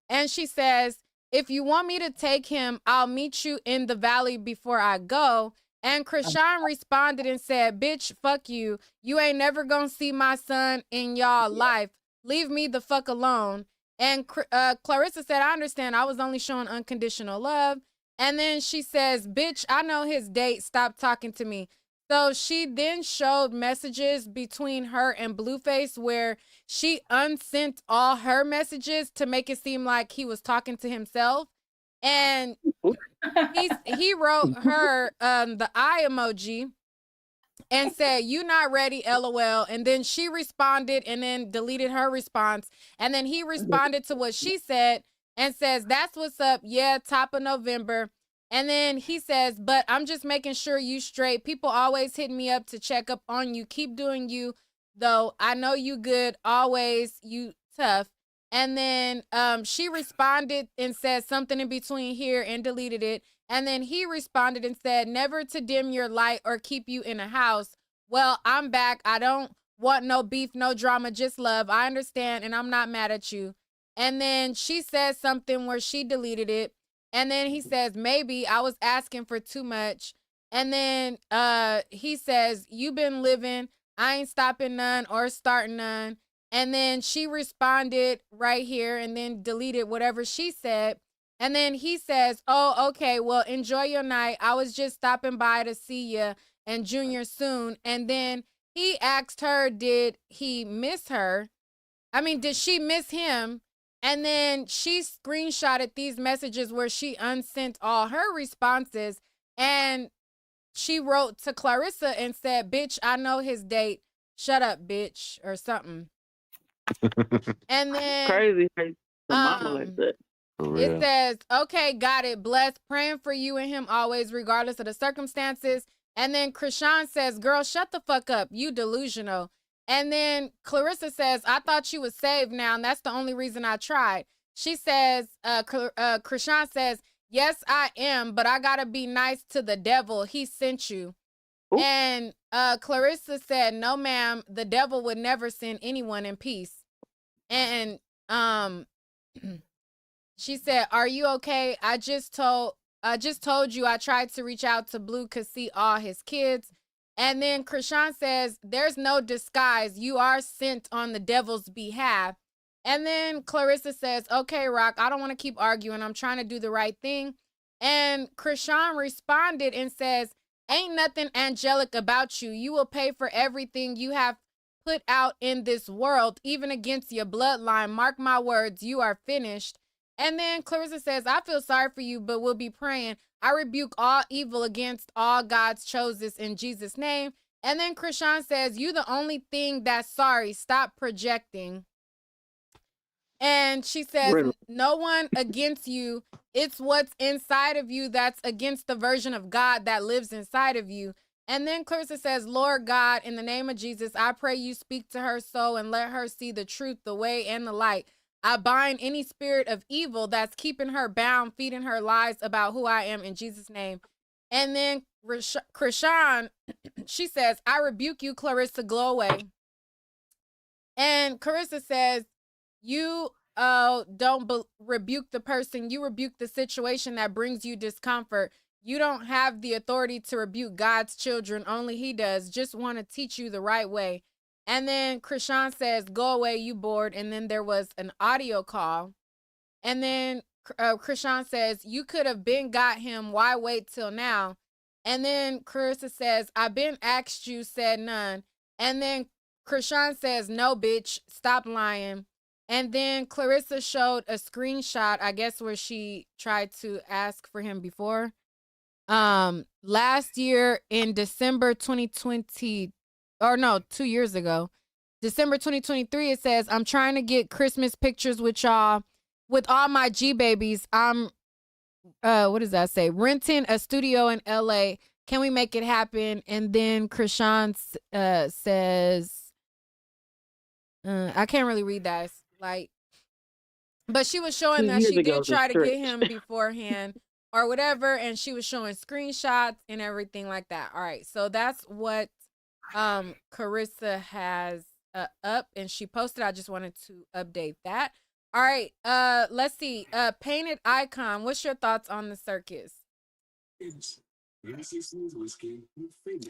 and she says, "If you want me to take him, I'll meet you in the valley before I go." And Krishan responded and said, "Bitch, fuck you. You ain't never gonna see my son in y'all life. Leave me the fuck alone." And Clarissa said, "I understand. I was only showing unconditional love." And then she says, "Bitch, I know his date. Stop talking to me." So she then showed messages between her and Blueface where she unsent all her messages to make it seem like he was talking to himself. And he wrote her the eye emoji and said, "You not ready, LOL." And then she responded and then deleted her response. And then he responded to what she said and says, "That's what's up. Yeah, top of November." And then he says, "But I'm just making sure you straight. People always hit me up to check up on you. Keep doing you, though. I know you good. Always you tough." And then she responded and said something in between here and deleted it. And then he responded and said, "Never to dim your light or keep you in a house. Well, I'm back. I don't want no beef, no drama, just love. I understand, and I'm not mad at you." And then she says something where she deleted it. And then he says, "Maybe I was asking for too much." And then he says, "You been living. I ain't stopping none or starting none." And then she responded right here and then deleted whatever she said. And then he says, "Oh, okay, well, enjoy your night. I was just stopping by to see you and Junior soon." And then he asked her, did he miss her? I mean, did she miss him? And then she screenshotted these messages where she unsent all her responses. And she wrote to Clarissa and said, "Bitch, I know his date. Shut up, bitch," or something. And then Crazy. Mama like that. it says, "Okay, got it. Blessed, praying for you and him always, regardless of the circumstances." And then Krishan says, "Girl, shut the fuck up. You delusional." And then Clarissa says, "I thought you was saved now, and that's the only reason I tried." She says, Krishan says, "Yes, I am, but I gotta be nice to the devil. He sent you." Ooh. And Clarissa said, "No, ma'am, the devil would never send anyone in peace." And she said, "Are you okay? I just told you I tried to reach out to Blue to see all his kids." And then Krishan says, "There's no disguise. You are sent on the devil's behalf." And then Clarissa says, "Okay, Rock, I don't want to keep arguing. I'm trying to do the right thing." And Krishan responded and says, "Ain't nothing angelic about you. You will pay for everything you have put out in this world, even against your bloodline. Mark my words, you are finished." And then Clarissa says, "I feel sorry for you, but we'll be praying. I rebuke all evil against all God's chosen in Jesus' name." And then Krishan says, "You the only thing that's sorry. Stop projecting." And she says, Really? "No one against you. It's what's inside of you that's against the version of God that lives inside of you." And then Clarissa says, "Lord God, in the name of Jesus, I pray you speak to her soul and let her see the truth, the way, and the light. I bind any spirit of evil that's keeping her bound, feeding her lies about who I am in Jesus' name." And then Krishan, she says, "I rebuke you, Clarissa, go away." And Clarissa says, "You don't rebuke the person. You rebuke the situation that brings you discomfort. You don't have the authority to rebuke God's children. Only he does. Just want to teach you the right way." And then Krishan says, "Go away, you bored." And then there was an audio call. And then Krishan says, "You could have been got him. Why wait till now?" And then Clarissa says, "I been asked you, said none." And then Krishan says, "No, bitch, stop lying." And then Clarissa showed a screenshot, I guess, where she tried to ask for him before. Last year in December 2020, or no, 2 years ago, December 2023, it says, "I'm trying to get Christmas pictures with y'all, with all my G babies. I'm, what does that say? Renting a studio in LA. Can we make it happen?" And then Krishan says, I can't really read that. It's like, but she was showing 2 that years she ago did is a try to get stretch. him beforehand or whatever, and she was showing screenshots and everything like that. All right, so that's what Carissa has up, and she posted. I just wanted to update that. All right, let's see. Painted Icon, what's your thoughts on the circus?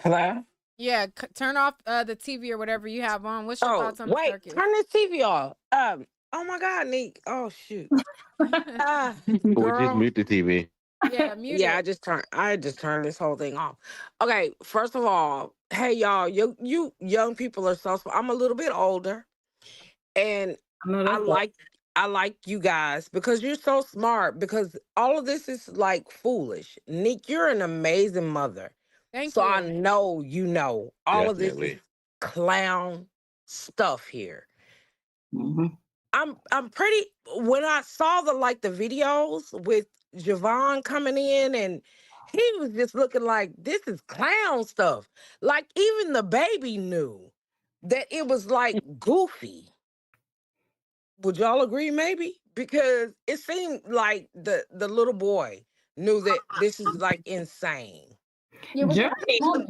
Hello? Yeah, turn off the TV or whatever you have on. What's your Oh, thoughts on the wait, circus? turn this TV off. Oh my God, Nick. Oh shoot. Or just Girl. mute the TV. Yeah, mute Yeah, it. I just turned this whole thing off. Okay, first of all, hey y'all, you young people are so smart. I'm a little bit older, and I like you guys because you're so smart, because all of this is like foolish. Nick, you're an amazing mother. Thank So you. I know you know all of this is Definitely. clown stuff here. I'm pretty, when I saw the videos with Javon coming in, and he was just looking like, this is clown stuff. Like even the baby knew that it was like goofy. Would y'all agree maybe? Because it seemed like the little boy knew that this is like insane. It was a weird moment.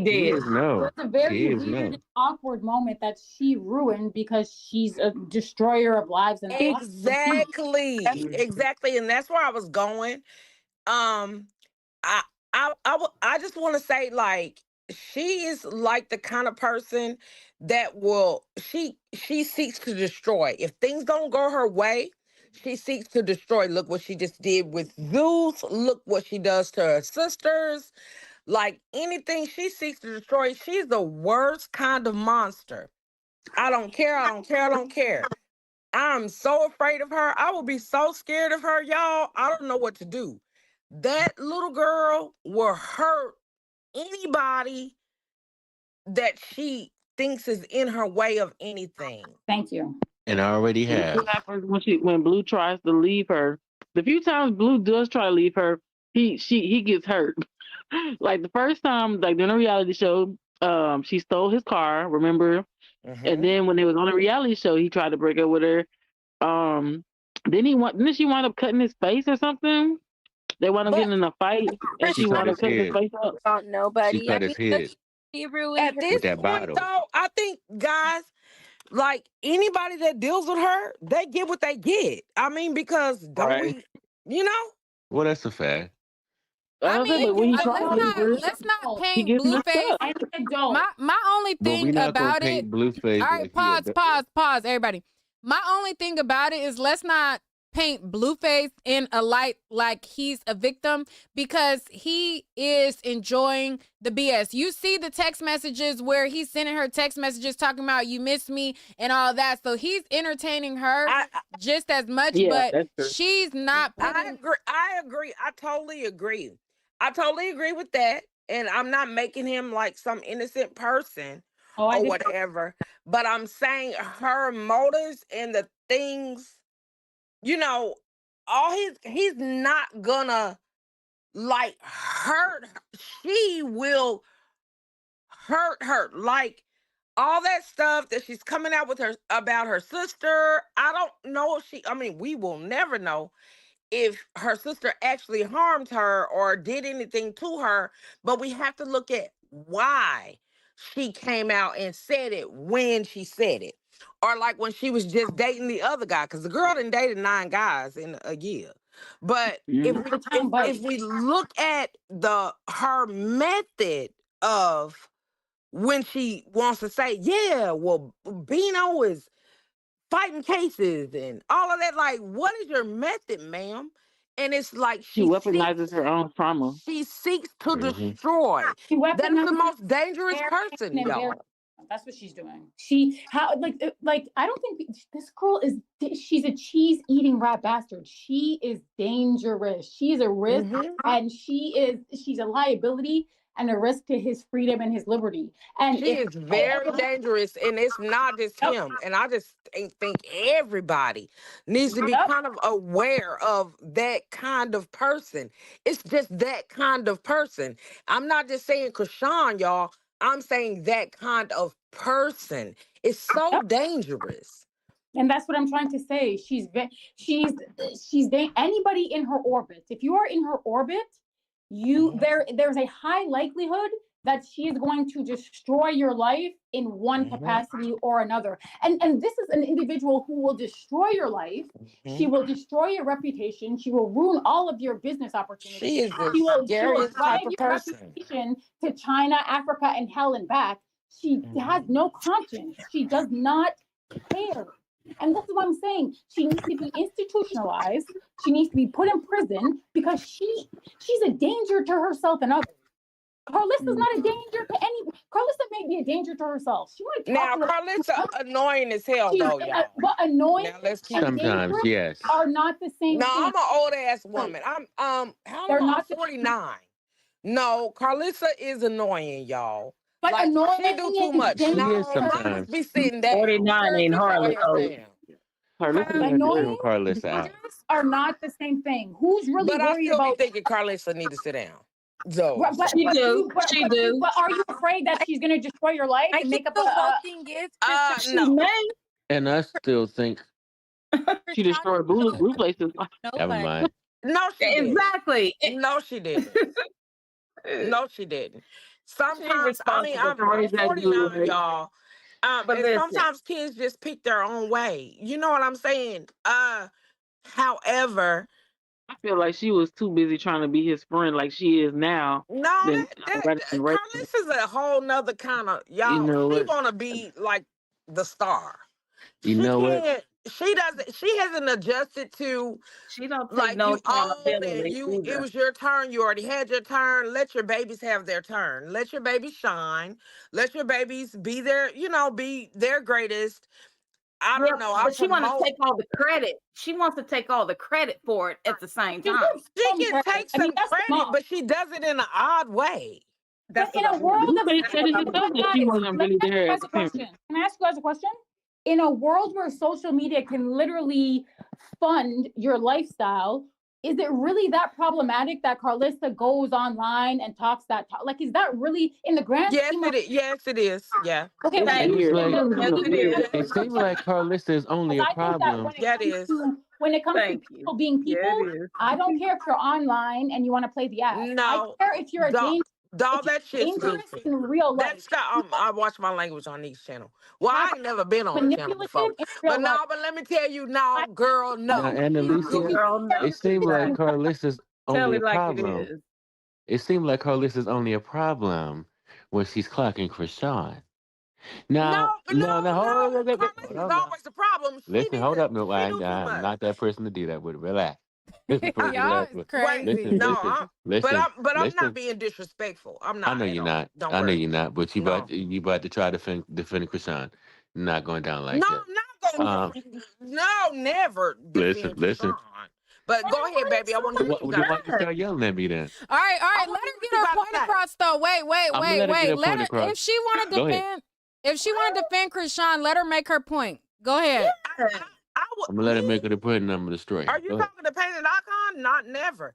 Kids It know. was a very Kids weird know. and awkward moment that she ruined because she's a destroyer of lives and Exactly. Exactly. And that's where I was going. Um, I I just want to say, like, she is like the kind of person that will she seeks to destroy. If things don't go her way, she seeks to destroy. Look what she just did with Zeus. Look what she does to her sisters. Like anything she seeks to destroy, she's the worst kind of monster. I don't care. I don't care. I don't care. I'm so afraid of her. I will be so scared of her, y'all. I don't know what to do. That little girl will hurt anybody that she thinks is in her way of anything. Thank you. And I already have. What happens when Blue tries to leave her? The few times Blue does try to leave her, he gets hurt. Like the first time, like during a reality show, she stole his car, remember? And then when they was on a reality show, he tried to break up with her. Didn't she wind up cutting his face or something? They wound up getting in a fight, and She she cut wound up his cutting his head. face up. About She nobody. cut his head She ruined At her. this with that point, bottle. though, I think, guys, like anybody that deals with her, they get what they get. I mean, because don't we, you know? Well, that's a fact. I mean, But when he let's tries, not he paint gets messed Blueface. up. My only But we're thing not gonna about it. paint Blueface All right, like he a pause, everybody. My only thing about it is let's not paint Blueface in a light like he's a victim, because he is enjoying the BS. You see the text messages where he's sending her text messages talking about you miss me and all that. So he's entertaining her just as much, Yeah, but that's true. she's not putting. I agree. I totally agree. I totally agree with that. And I'm not making him like some innocent person or whatever. But I'm saying her motives and the things, you know, he's not gonna like hurt her. She will hurt her. Like all that stuff that she's coming out with her about her sister. I don't know if we will never know if her sister actually harmed her or did anything to her, but we have to look at why she came out and said it when she said it. Or like when she was just dating the other guy, because the girl done dated 9 guys in a year. But if we look at her method of when she wants to say, yeah, well, Bino is fighting cases and all of that. Like, what is your method, ma'am? And it's like She weaponizes her own trauma. she seeks to Mm-hmm. destroy. She That is the weaponizes most dangerous their person, pain and their y'all. that's what she's doing. She how like I don't think this girl is she's a cheese eating rat bastard. She is dangerous. She's a risk and she's a liability and a risk to his freedom and his liberty. And She is very dangerous, and it's not just him. And I just think everybody needs to be kind of aware of that kind of person. It's just that kind of person. I'm not just saying Krishan, y'all. I'm saying that kind of person. It's so dangerous. And that's what I'm trying to say. She's anybody in her orbit. If you are in her orbit, there's a high likelihood that she is going to destroy your life in one capacity or another. And this is an individual who will destroy your life. She will destroy your reputation. She will ruin all of your business opportunities. She is the She will scariest drive type of your person. reputation to China, Africa, and hell and back. She has no conscience. She does not care. And this is what I'm saying. She needs to be institutionalized. She needs to be put in prison because she's a danger to herself and others. Carlissa's not a danger to any. Carlissa may be a danger to herself. She might Now, Carlissa annoying as hell, though, y'all. But annoying now, let's keep and Sometimes, dangerous yes. are not the same No, thing. I'm an old ass woman. They're I'm not 49. No, Carlissa is annoying, y'all. But like, annoying she do too and much. She No, is sometimes. Carlissa be sitting down. 49 ain't Sit your hardly ass old. down. Carlissa ain't Annoying Carlissa out. are not the same thing. Who's really But I worried still be about? thinking Carlissa need to sit down. So, She do. But are you afraid that she's going to destroy your life and make up the whole thing is She no. may. And I still think She destroyed Blueface. never mind. No, she didn't. Exactly. No, she didn't. No, she didn't. Sometimes, I'm responsible for 49, y'all. But And listen. sometimes kids just pick their own way. You know what I'm saying? However, I feel like she was too busy trying to be his friend, like she is now. no, Carlissa's a whole nother kind of y'all. You know She what? wanna be like the star. You know what? She doesn't. She hasn't adjusted to. She don't take Like no you old and accountability it either. was your turn. You already had your turn. Let your babies have their turn. Let your babies shine. Let your babies be their, be their greatest. I don't know. I But she wants to promote. take all the credit. She wants to take all the credit for it at the same time. She can take some credit, but she does it in an odd way. But in a world of Blueface said it herself that she wasn't really there as a parent. Can I ask you guys a question? In a world where social media can literally fund your lifestyle, is it really that problematic that Carlissa goes online and talks that talk? Like, is that really in the grand scheme of... Yes, it is. Yeah. Okay, It seems it it seems like Carlissa is only a I think that problem. when it comes to people being people, I don't care if you're online and you want to play the ass. No. I care if you're a danger. All that shit's dangerous goofy. in real life. That's I watch my language on these channel. Well, I ain't never been on the channel before. But no, but let me tell you now, girl, no. Now, and Alicia, it seems like Carlissa's only a problem. It seems like Carlissa's only a problem when she's clocking Krishan. Now, hold up. Carlissa's always the problem. Listen, hold up, no, I'm not that person to do that with. Relax. Y'all is crazy. But I'm not being disrespectful. I'm not. I know you're not. I know you're not. But you about to try to defend Krishan. Not going down like that. No, I'm not going. No, never. Listen. But go ahead, baby. I want to. Why you start yelling at me then? All right. Let her get her point across though. Wait. Let her if she want to defend. If she want to defend Krishan, let her make her point. Go ahead. I'm gonna let her make her the point, and I'm gonna destroy her. Are you talking to Painted Icon? Not never.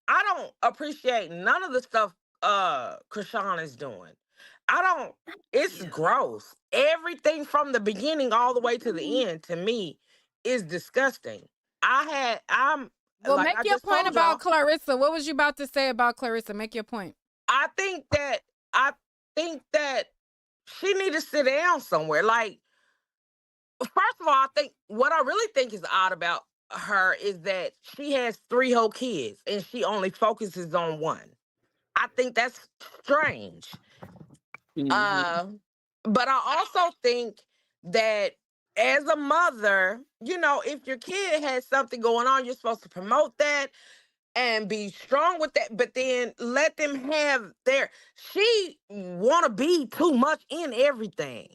I don't appreciate none of the stuff Krishan is doing. It's gross. Everything from the beginning all the way to the end to me is disgusting. Well, make your point about Clarissa. What was you about to say about Clarissa? Make your point. I think that she need to sit down somewhere. Like, first of all, I think what I really think is odd about her is that she has 3 whole kids and she only focuses on one. I think that's strange. But I also think that as a mother, if your kid has something going on, you're supposed to promote that and be strong with that, but then let them have she want to be too much in everything.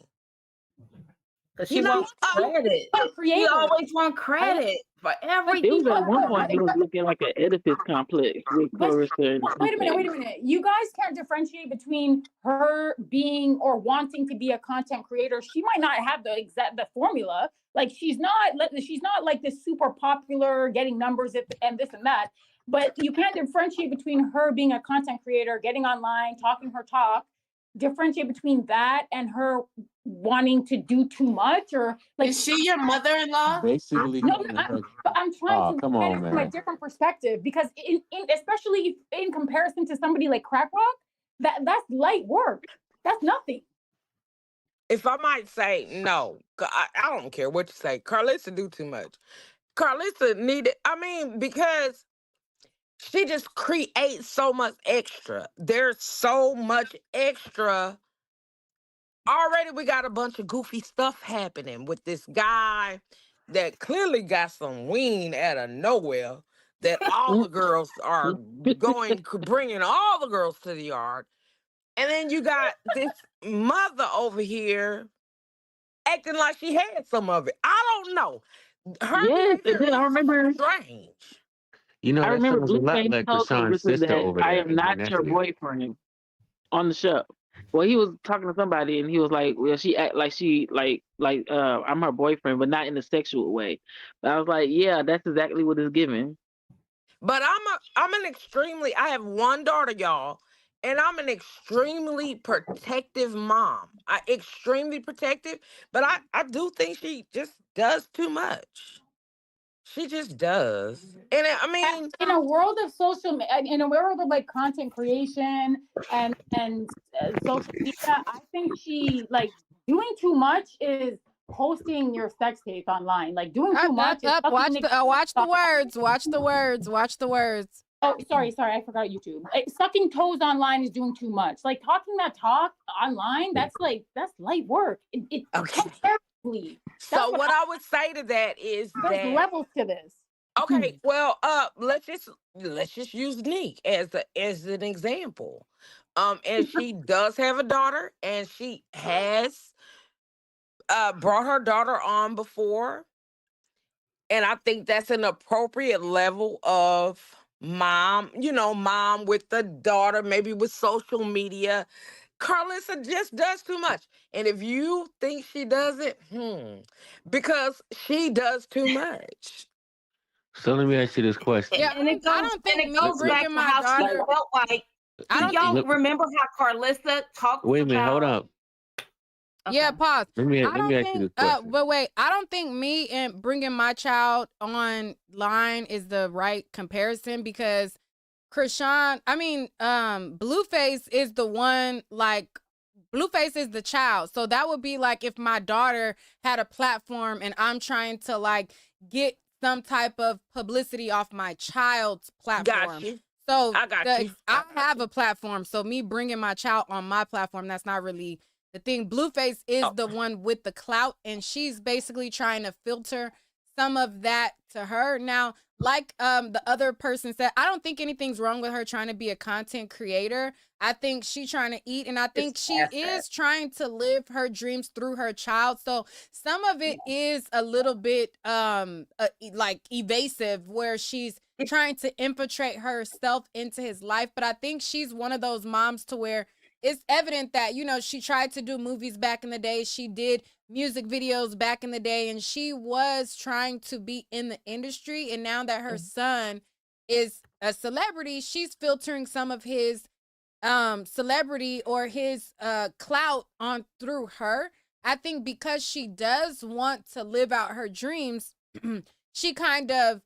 Because she wants credit. She always wants credit for everything. It was at one point it was looking like an Oedipus complex with Clarissa and Wait a minute. You guys can't differentiate between her being or wanting to be a content creator. She might not have the formula. Like she's not like this super popular, getting numbers and this and that. But you can't differentiate between her being a content creator, getting online, talking her talk. Differentiate between that and her wanting to do too much, or like. Is she your mother-in-law? Basically, No, I'm trying to come look at on, it from a man. different perspective, because especially in comparison to somebody like Crack Rock, that's light work. That's nothing. If I might say, no, I don't care what you say. Carlissa do too much. Carlissa because she just creates so much extra. There's so much extra. Already we got a bunch of goofy stuff happening with this guy that clearly got some ween out of nowhere, that all the girls are bringing all the girls to the yard. And then you got this mother over here acting like she had some of it. I don't know. Yes, and then I remember strange. I remember sounds a lot Blueface like told Krishan's Clarissa sister that over I there, am not your Vanessa. boyfriend on the show. Well, he was talking to somebody and he was like, "Well, she act like she I'm her boyfriend, but not in a sexual way." But I was like, "Yeah, that's exactly what it's giving." But I have one daughter, y'all, and I'm an extremely protective mom. Extremely protective, but I do think she just does too much. She just does. And in a world of in a world of like content creation and social media, I think she doing too much is posting your sex tape online. Like doing too much is watch the words. Watch the words. Watch the words. Oh, sorry, I forgot YouTube. Sucking toes online is doing too much. Like talking that talk online, that's light work. Okay. So what I would say to that is there's levels to this. Okay, well, let's just use Neek as an example. And she does have a daughter, and she has brought her daughter on before, and I think that's an appropriate level of mom with the daughter, maybe with social media. Carlissa just does too much. And if you think she does it, because she does too much. So let me ask you this question. Yeah, and it goes back to how she felt like. Do y'all remember how Carlissa talked Wait a minute, about? hold up. Yeah, pause. Let me ask you this question. But wait, I don't think me and bringing my child online is the right comparison, because Blueface is the one, Blueface is the child. So that would be like if my daughter had a platform and I'm trying to get some type of publicity off my child's platform. Got you. So I have a platform. So me bringing my child on my platform, that's not really the thing. Blueface is the one with the clout, and she's basically trying to filter some of that to her. Now, like the other person said, I don't think anything's wrong with her trying to be a content creator. I think she's trying to eat, and I think she is trying to live her dreams through her child. So some of it is a little bit evasive, where she's trying to infiltrate herself into his life. But I think she's one of those moms to where it's evident that, she tried to do movies back in the day. She did music videos back in the day, and she was trying to be in the industry. And now that her son is a celebrity, she's filtering some of his celebrity or his clout on through her. I think because she does want to live out her dreams, she kind of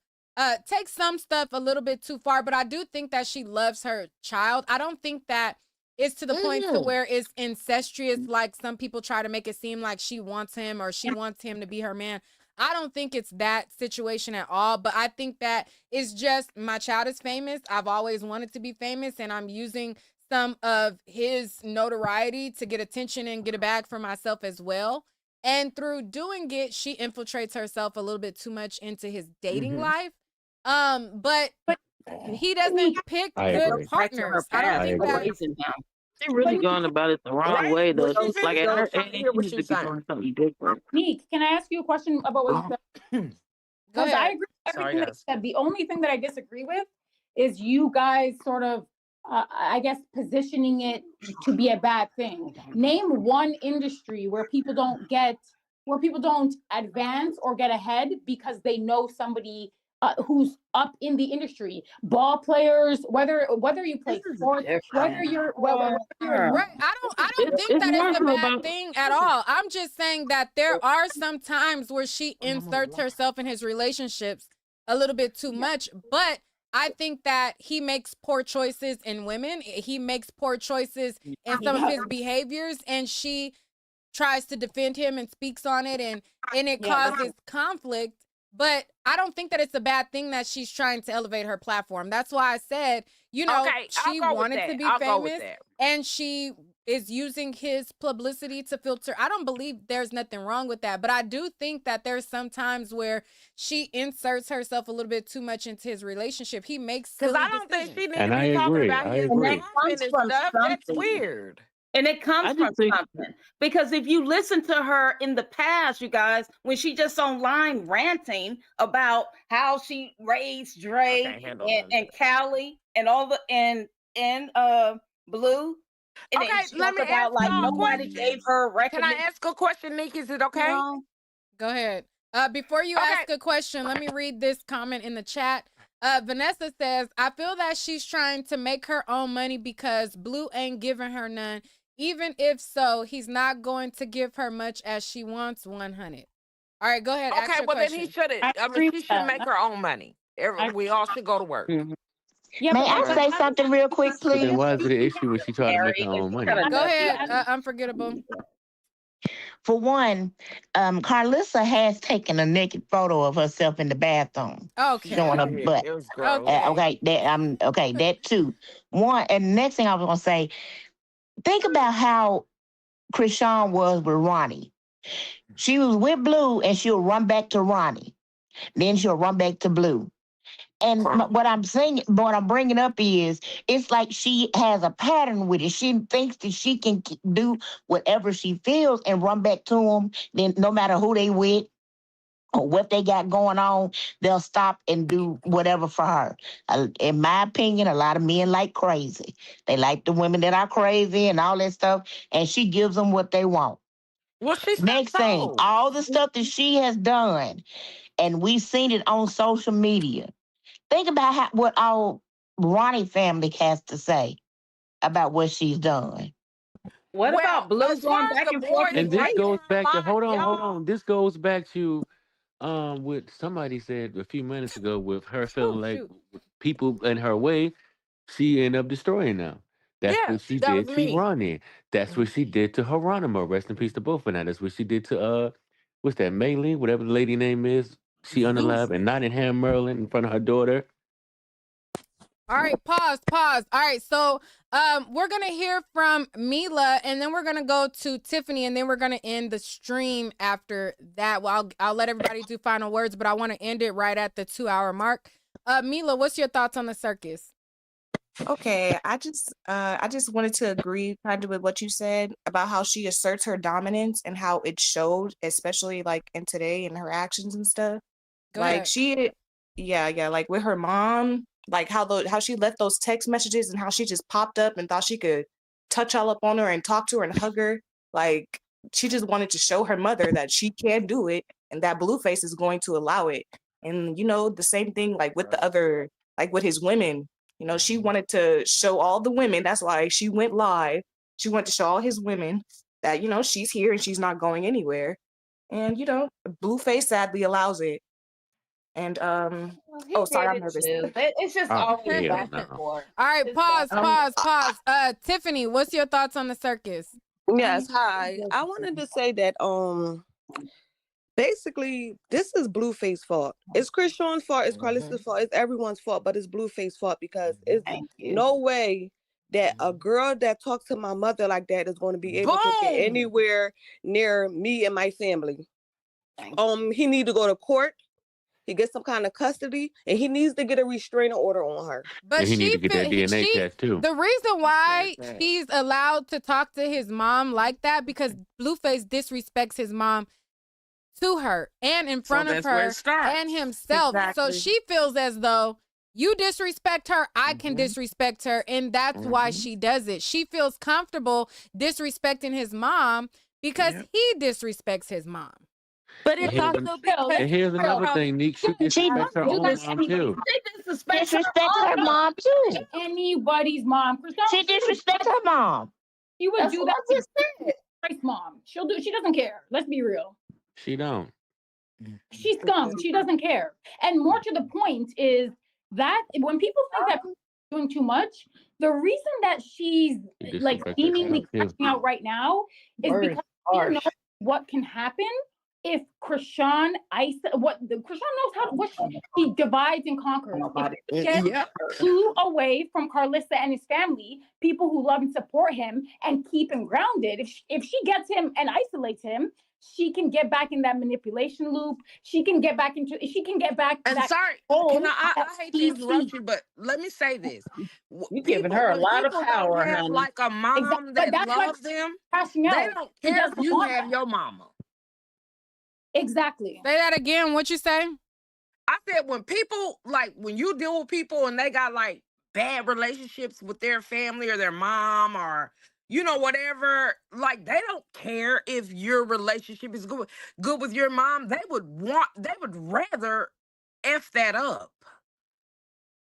takes some stuff a little bit too far. But I do think that she loves her child. I don't think that it's to the point to where it's incestuous, like some people try to make it seem like she wants him or she wants him to be her man. I don't think it's that situation at all, but I think that it's just, my child is famous. I've always wanted to be famous, and I'm using some of his notoriety to get attention and get a bag for myself as well. And through doing it, she infiltrates herself a little bit too much into his dating life. But he doesn't pick I good agree. partners. I don't think that. She really going about it the wrong way, though. What you Like think? at her I'm trying to age, hear she what needs you to be saying. doing something different. Neek, can I ask you a question about what you said? Go Because I ahead. agree with Sorry, everything that you guys. said. The only thing that I disagree with is you guys sort of, I guess, positioning it to be a bad thing. Name one industry where people don't advance or get ahead because they know somebody who's up in the industry. Ball players, whether you play sports, whether you're Right. I don't think It's that more it's a so bad about thing at all. I'm just saying that there are some times where she inserts herself in his relationships a little bit too much, but I think that he makes poor choices in women. He makes poor choices in some of his behaviors, and she tries to defend him and speaks on it, and it causes conflict. But I don't think that it's a bad thing that she's trying to elevate her platform. That's why I said, Okay, she I'll go with wanted that. to be I'll go with famous, that. and she is using his publicity to filter. I don't believe there's nothing wrong with that, but I do think that there's some times where she inserts herself a little bit too much into his relationship. He makes Because silly I don't think decisions. she need And to I be talking agree. about I his agree. woman and stuff. That's weird. And it comes I from just think something. Because if you listen to her in the past, you guys, when she just online ranting about how she raised Dre and Callie and all the and Blue, and Okay, she let talked me about ask like y'all a nobody question. gave her Can I recognition. ask a question, Nick? Is it okay? Go ahead. Before you ask a question, let me read this comment in the chat. Vanessa says, I feel that she's trying to make her own money because Blue ain't giving her none. Even if so, he's not going to give her much as she wants 100. All right, go ahead. Ask Okay, your well then question. he shouldn't. I mean, she should make her own money. We all should go to work. May I say something real quick, So then please? why is it an issue when she try to make her own money? Go ahead. Unforgettable. For one, Carlissa has taken a naked photo of herself in the bathroom, Okay. showing her butt. It was gross. Okay, that too. One, and the next thing I was gonna say, think about how Krishan was with Ronnie. She was with Blue, and she'll run back to Ronnie. Then she'll run back to Blue. And what I'm saying, what I'm bringing up is, it's like she has a pattern with it. She thinks that she can do whatever she feels and run back to them. Then no matter who they with or what they got going on, they'll stop and do whatever for her. In my opinion, a lot of men like crazy. They like the women that are crazy and all that stuff, and she gives them what they want. Well, she's Next thing, all the stuff that she has done, and we've seen it on social media. Think about what our Ronnie family has to say about what she's done. What about Blue going back and forth And with this Ray? goes back to hold on. This goes back to what somebody said a few minutes ago with her feeling like people in her way, she ended up destroying them. That's what she that did was to me. Ronnie. That's what she did to Geronimo. Rest in peace to both of them. That's what she did to what's that, Maylene, whatever the lady name is. She unalive in Nottingham, Maryland, in front of her daughter. All right, pause. All right, so we're gonna hear from Mila, and then we're gonna go to Tiffany, and then we're gonna end the stream after that. Well, I'll let everybody do final words, but I want to end it right at the 2-hour mark. Mila, what's your thoughts on the circus? Okay, I just wanted to agree kind of with what you said about how she asserts her dominance and how it showed, especially like in today in her actions and stuff. Go Like ahead. she, yeah, like with her mom, like how she left those text messages and how she just popped up and thought she could touch all up on her and talk to her and hug her. Like she just wanted to show her mother that she can do it and that Blueface is going to allow it. And the same thing like with the other, like with his women. She wanted to show all the women. That's why she went live. She wanted to show all his women that, she's here and she's not going anywhere. And, Blueface sadly allows it. And, sorry, I'm nervous. It's just always back and forth. All right, pause. Tiffany, what's your thoughts on the circus? Yes, hi. I wanted to say that basically this is Blueface's fault. It's Krishan's fault, it's Carlissa's fault, it's everyone's fault, but it's Blueface's fault because it's no way that a girl that talks to my mother like that is going to be able to get anywhere near me and my family. He need to go to court. He gets some kind of custody, and he needs to get a restraining order on her. But And he need to get that DNA test too. The reason why he's allowed to talk to his mom like that because Blueface disrespects his mom to her and in front of her and himself. So she feels as though you disrespect her, I can disrespect her, and that's why she does it. She feels comfortable disrespecting his mom because he disrespects his mom. But it's also because And here's another thing, Neek, she disrespects her own mom too. She disrespects her mom too. Anybody's mom. She disrespects her mom. She would That's do what that I just to Christ's mom. She doesn't care. Let's be real. She don't. She's scum. She doesn't care. And more to the point is that when people think that she's doing too much, the reason that she's like seemingly crashing out right now is because she knows what can happen if Krishan Krishan knows how he divides and conquers. If he gets two away from Carlissa and his family, people who love and support him and keep him grounded. If she gets him and isolates him, she can get back in that manipulation loop. She can get back. And that sorry, I hate to interrupt you, but let me say this. You're giving her a lot of power, have honey. like a mom that loves them. They don't care if you have your mama. Exactly. Say that again. What you say? I said when people, like, when you deal with people and they got like bad relationships with their family or their mom or whatever, like they don't care if your relationship is good with your mom. They would rather F that up.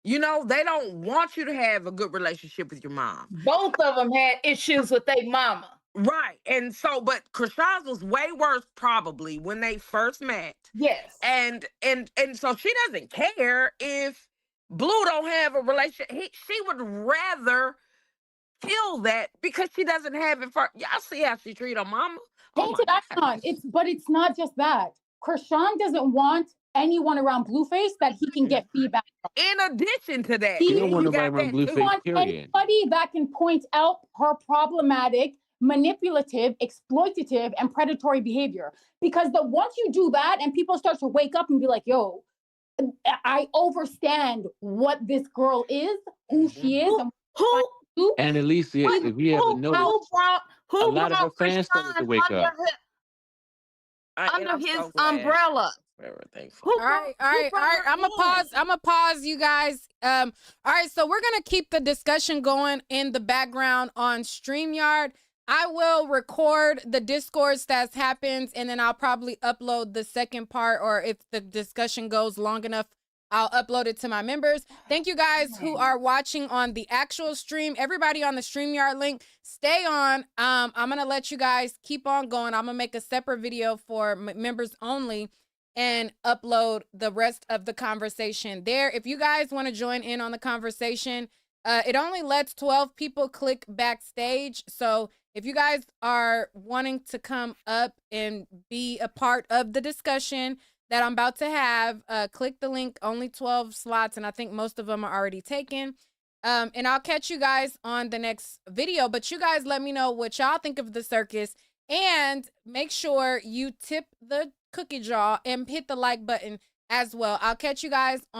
They don't want you to have a good relationship with your mom. Both of them had issues with their mama. Right. And so, but Krishan's was way worse probably when they first met. Yes. And so she doesn't care if Blue don't have a relationship. She would rather kill that because she doesn't have it for y'all. See how she treat her mama? Painted icon. It's not just that. Krishan doesn't want anyone around Blueface that he can get feedback from. In addition to that, She don't want nobody around Blueface, period. Anybody that can point out her problematic, manipulative, exploitative, and predatory behavior. Because once you do that and people start to wake up and be like, yo, I understand what this girl is, who she is, and who And Alicia, if you ever noticed, a lot of her fans started to wake up. Under his umbrella. All right. I'm gonna pause, you guys. All right, so we're gonna keep the discussion going in the background on StreamYard. I will record the discourse that happens, and then I'll probably upload the second part, or if the discussion goes long enough, I'll upload it to my members. Thank you guys who are watching on the actual stream. Everybody on the StreamYard link, stay on. I'm going to let you guys keep on going. I'm going to make a separate video for members only and upload the rest of the conversation there. If you guys want to join in on the conversation, it only lets 12 people click backstage. So if you guys are wanting to come up and be a part of the discussion that I'm about to have, click the link, only 12 slots, and I think most of them are already taken. And I'll catch you guys on the next video, but you guys let me know what y'all think of the circus, and make sure you tip the cookie jar and hit the like button as well. I'll catch you guys on